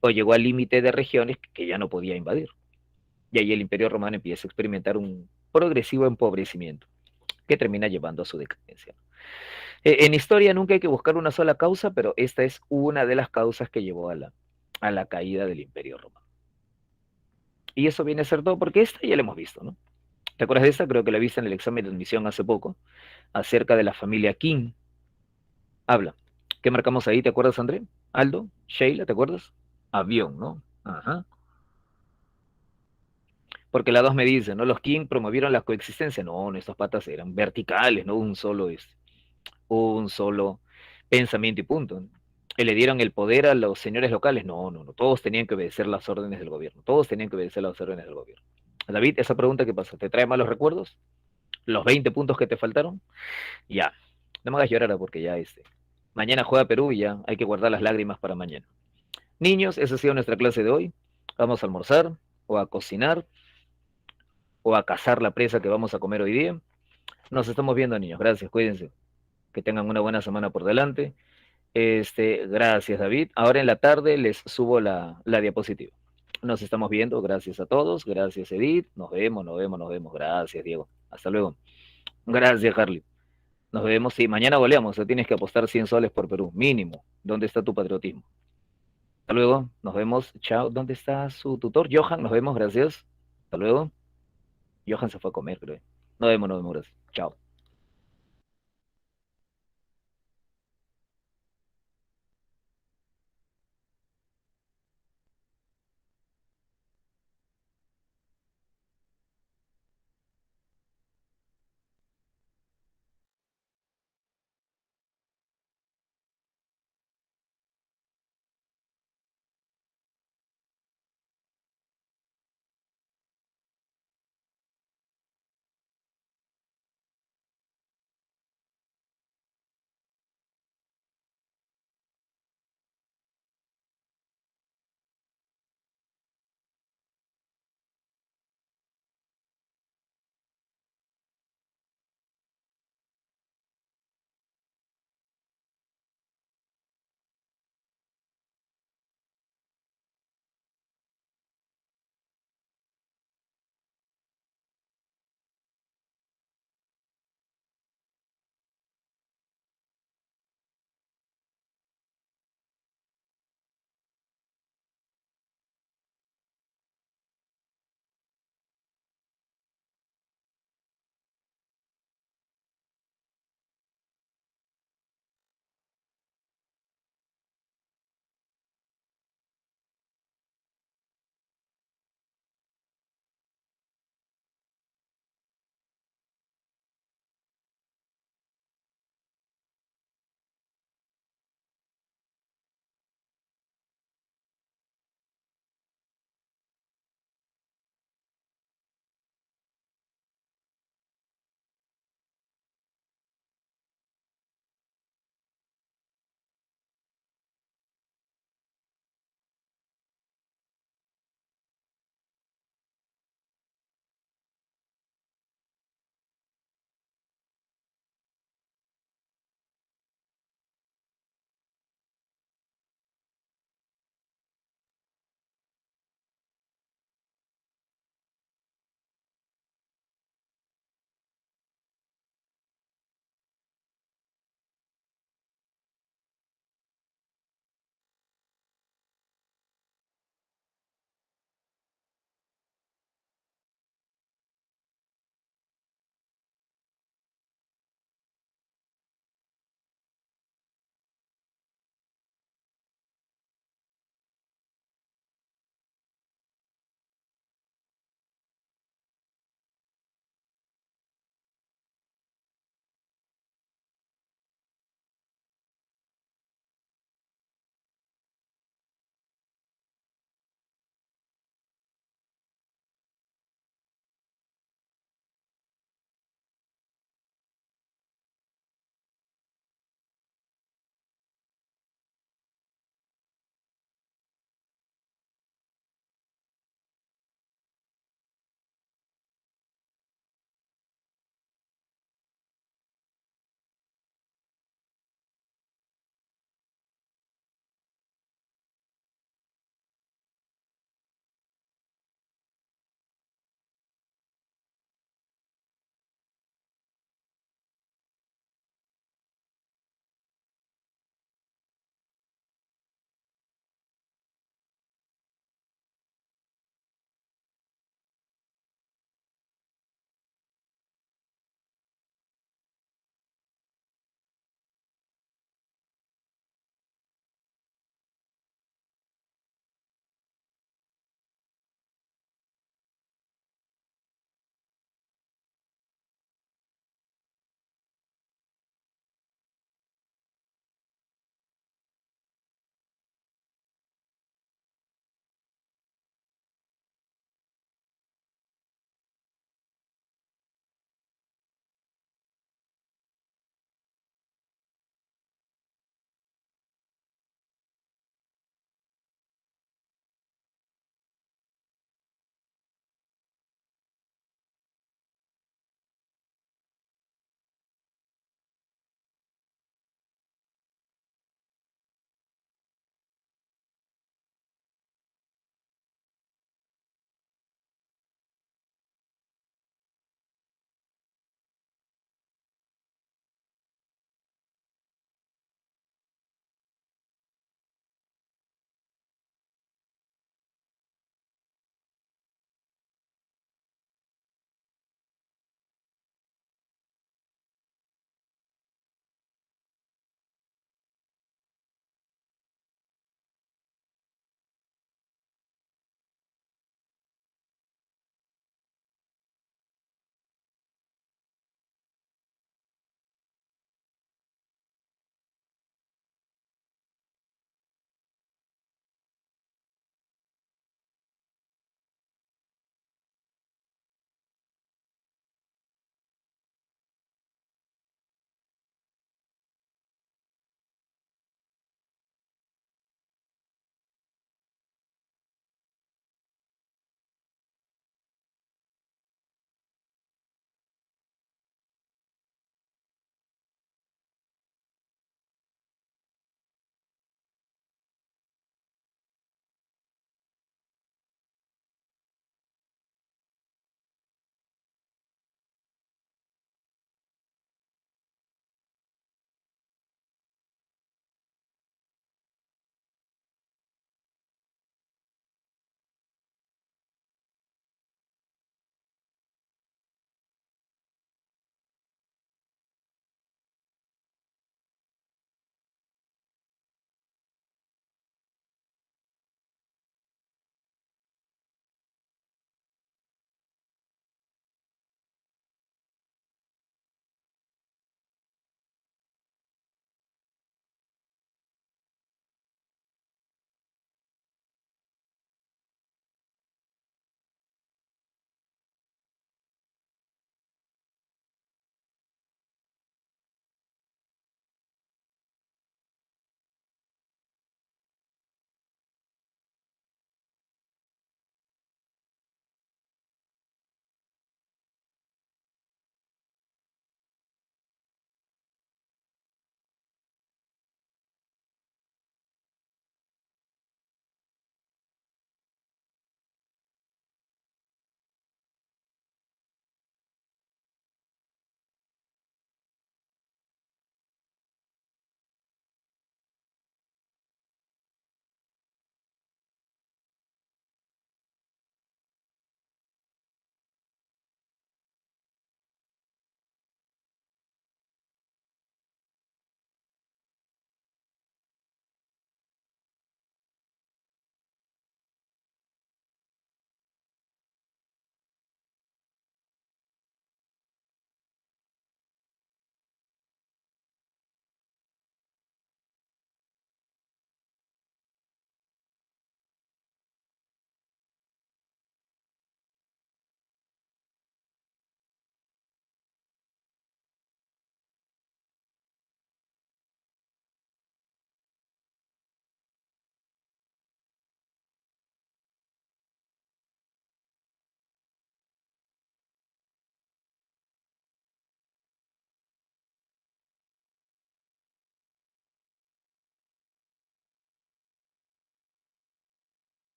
o llegó al límite de regiones que ya no podía invadir. Y ahí el imperio romano empieza a experimentar un progresivo empobrecimiento que termina llevando a su decadencia. En historia nunca hay que buscar una sola causa, pero esta es una de las causas que llevó a la caída del imperio romano. Y eso viene a ser todo porque esta ya la hemos visto, ¿no? ¿Te acuerdas de esta? Creo que la viste en el examen de admisión hace poco, acerca de la familia King. Habla. ¿Qué marcamos ahí? ¿Te acuerdas, André? Aldo, Sheila, ¿te acuerdas? Avión, ¿no? Ajá. Porque la dos me dice, ¿no? Los King promovieron la coexistencia. No, no, estos patas eran verticales, ¿no? Un solo pensamiento y punto. Y le dieron el poder a los señores locales. No, no, no. Todos tenían que obedecer las órdenes del gobierno. Todos tenían que obedecer las órdenes del gobierno. David, esa pregunta que pasa, ¿te trae malos recuerdos? ¿Los 20 puntos que te faltaron? Ya. No me hagas llorar porque ya mañana juega Perú y ya hay que guardar las lágrimas para mañana. Niños, esa ha sido nuestra clase de hoy. Vamos a almorzar o a cocinar o a cazar la presa que vamos a comer hoy día. Nos estamos viendo, niños. Gracias, cuídense. Que tengan una buena semana por delante. Gracias, David. Ahora en la tarde les subo la diapositiva. Nos estamos viendo. Gracias a todos. Gracias, Edith. Nos vemos, nos vemos, nos vemos. Gracias, Diego. Hasta luego. Gracias, Harley. Nos vemos. Sí, mañana goleamos. O sea, tienes que apostar 100 soles por Perú. Mínimo. ¿Dónde está tu patriotismo? Hasta luego. Nos vemos. Chao. ¿Dónde está su tutor? Johan, nos vemos. Gracias. Hasta luego. Johan se fue a comer, creo. Nos vemos, gracias. Chao.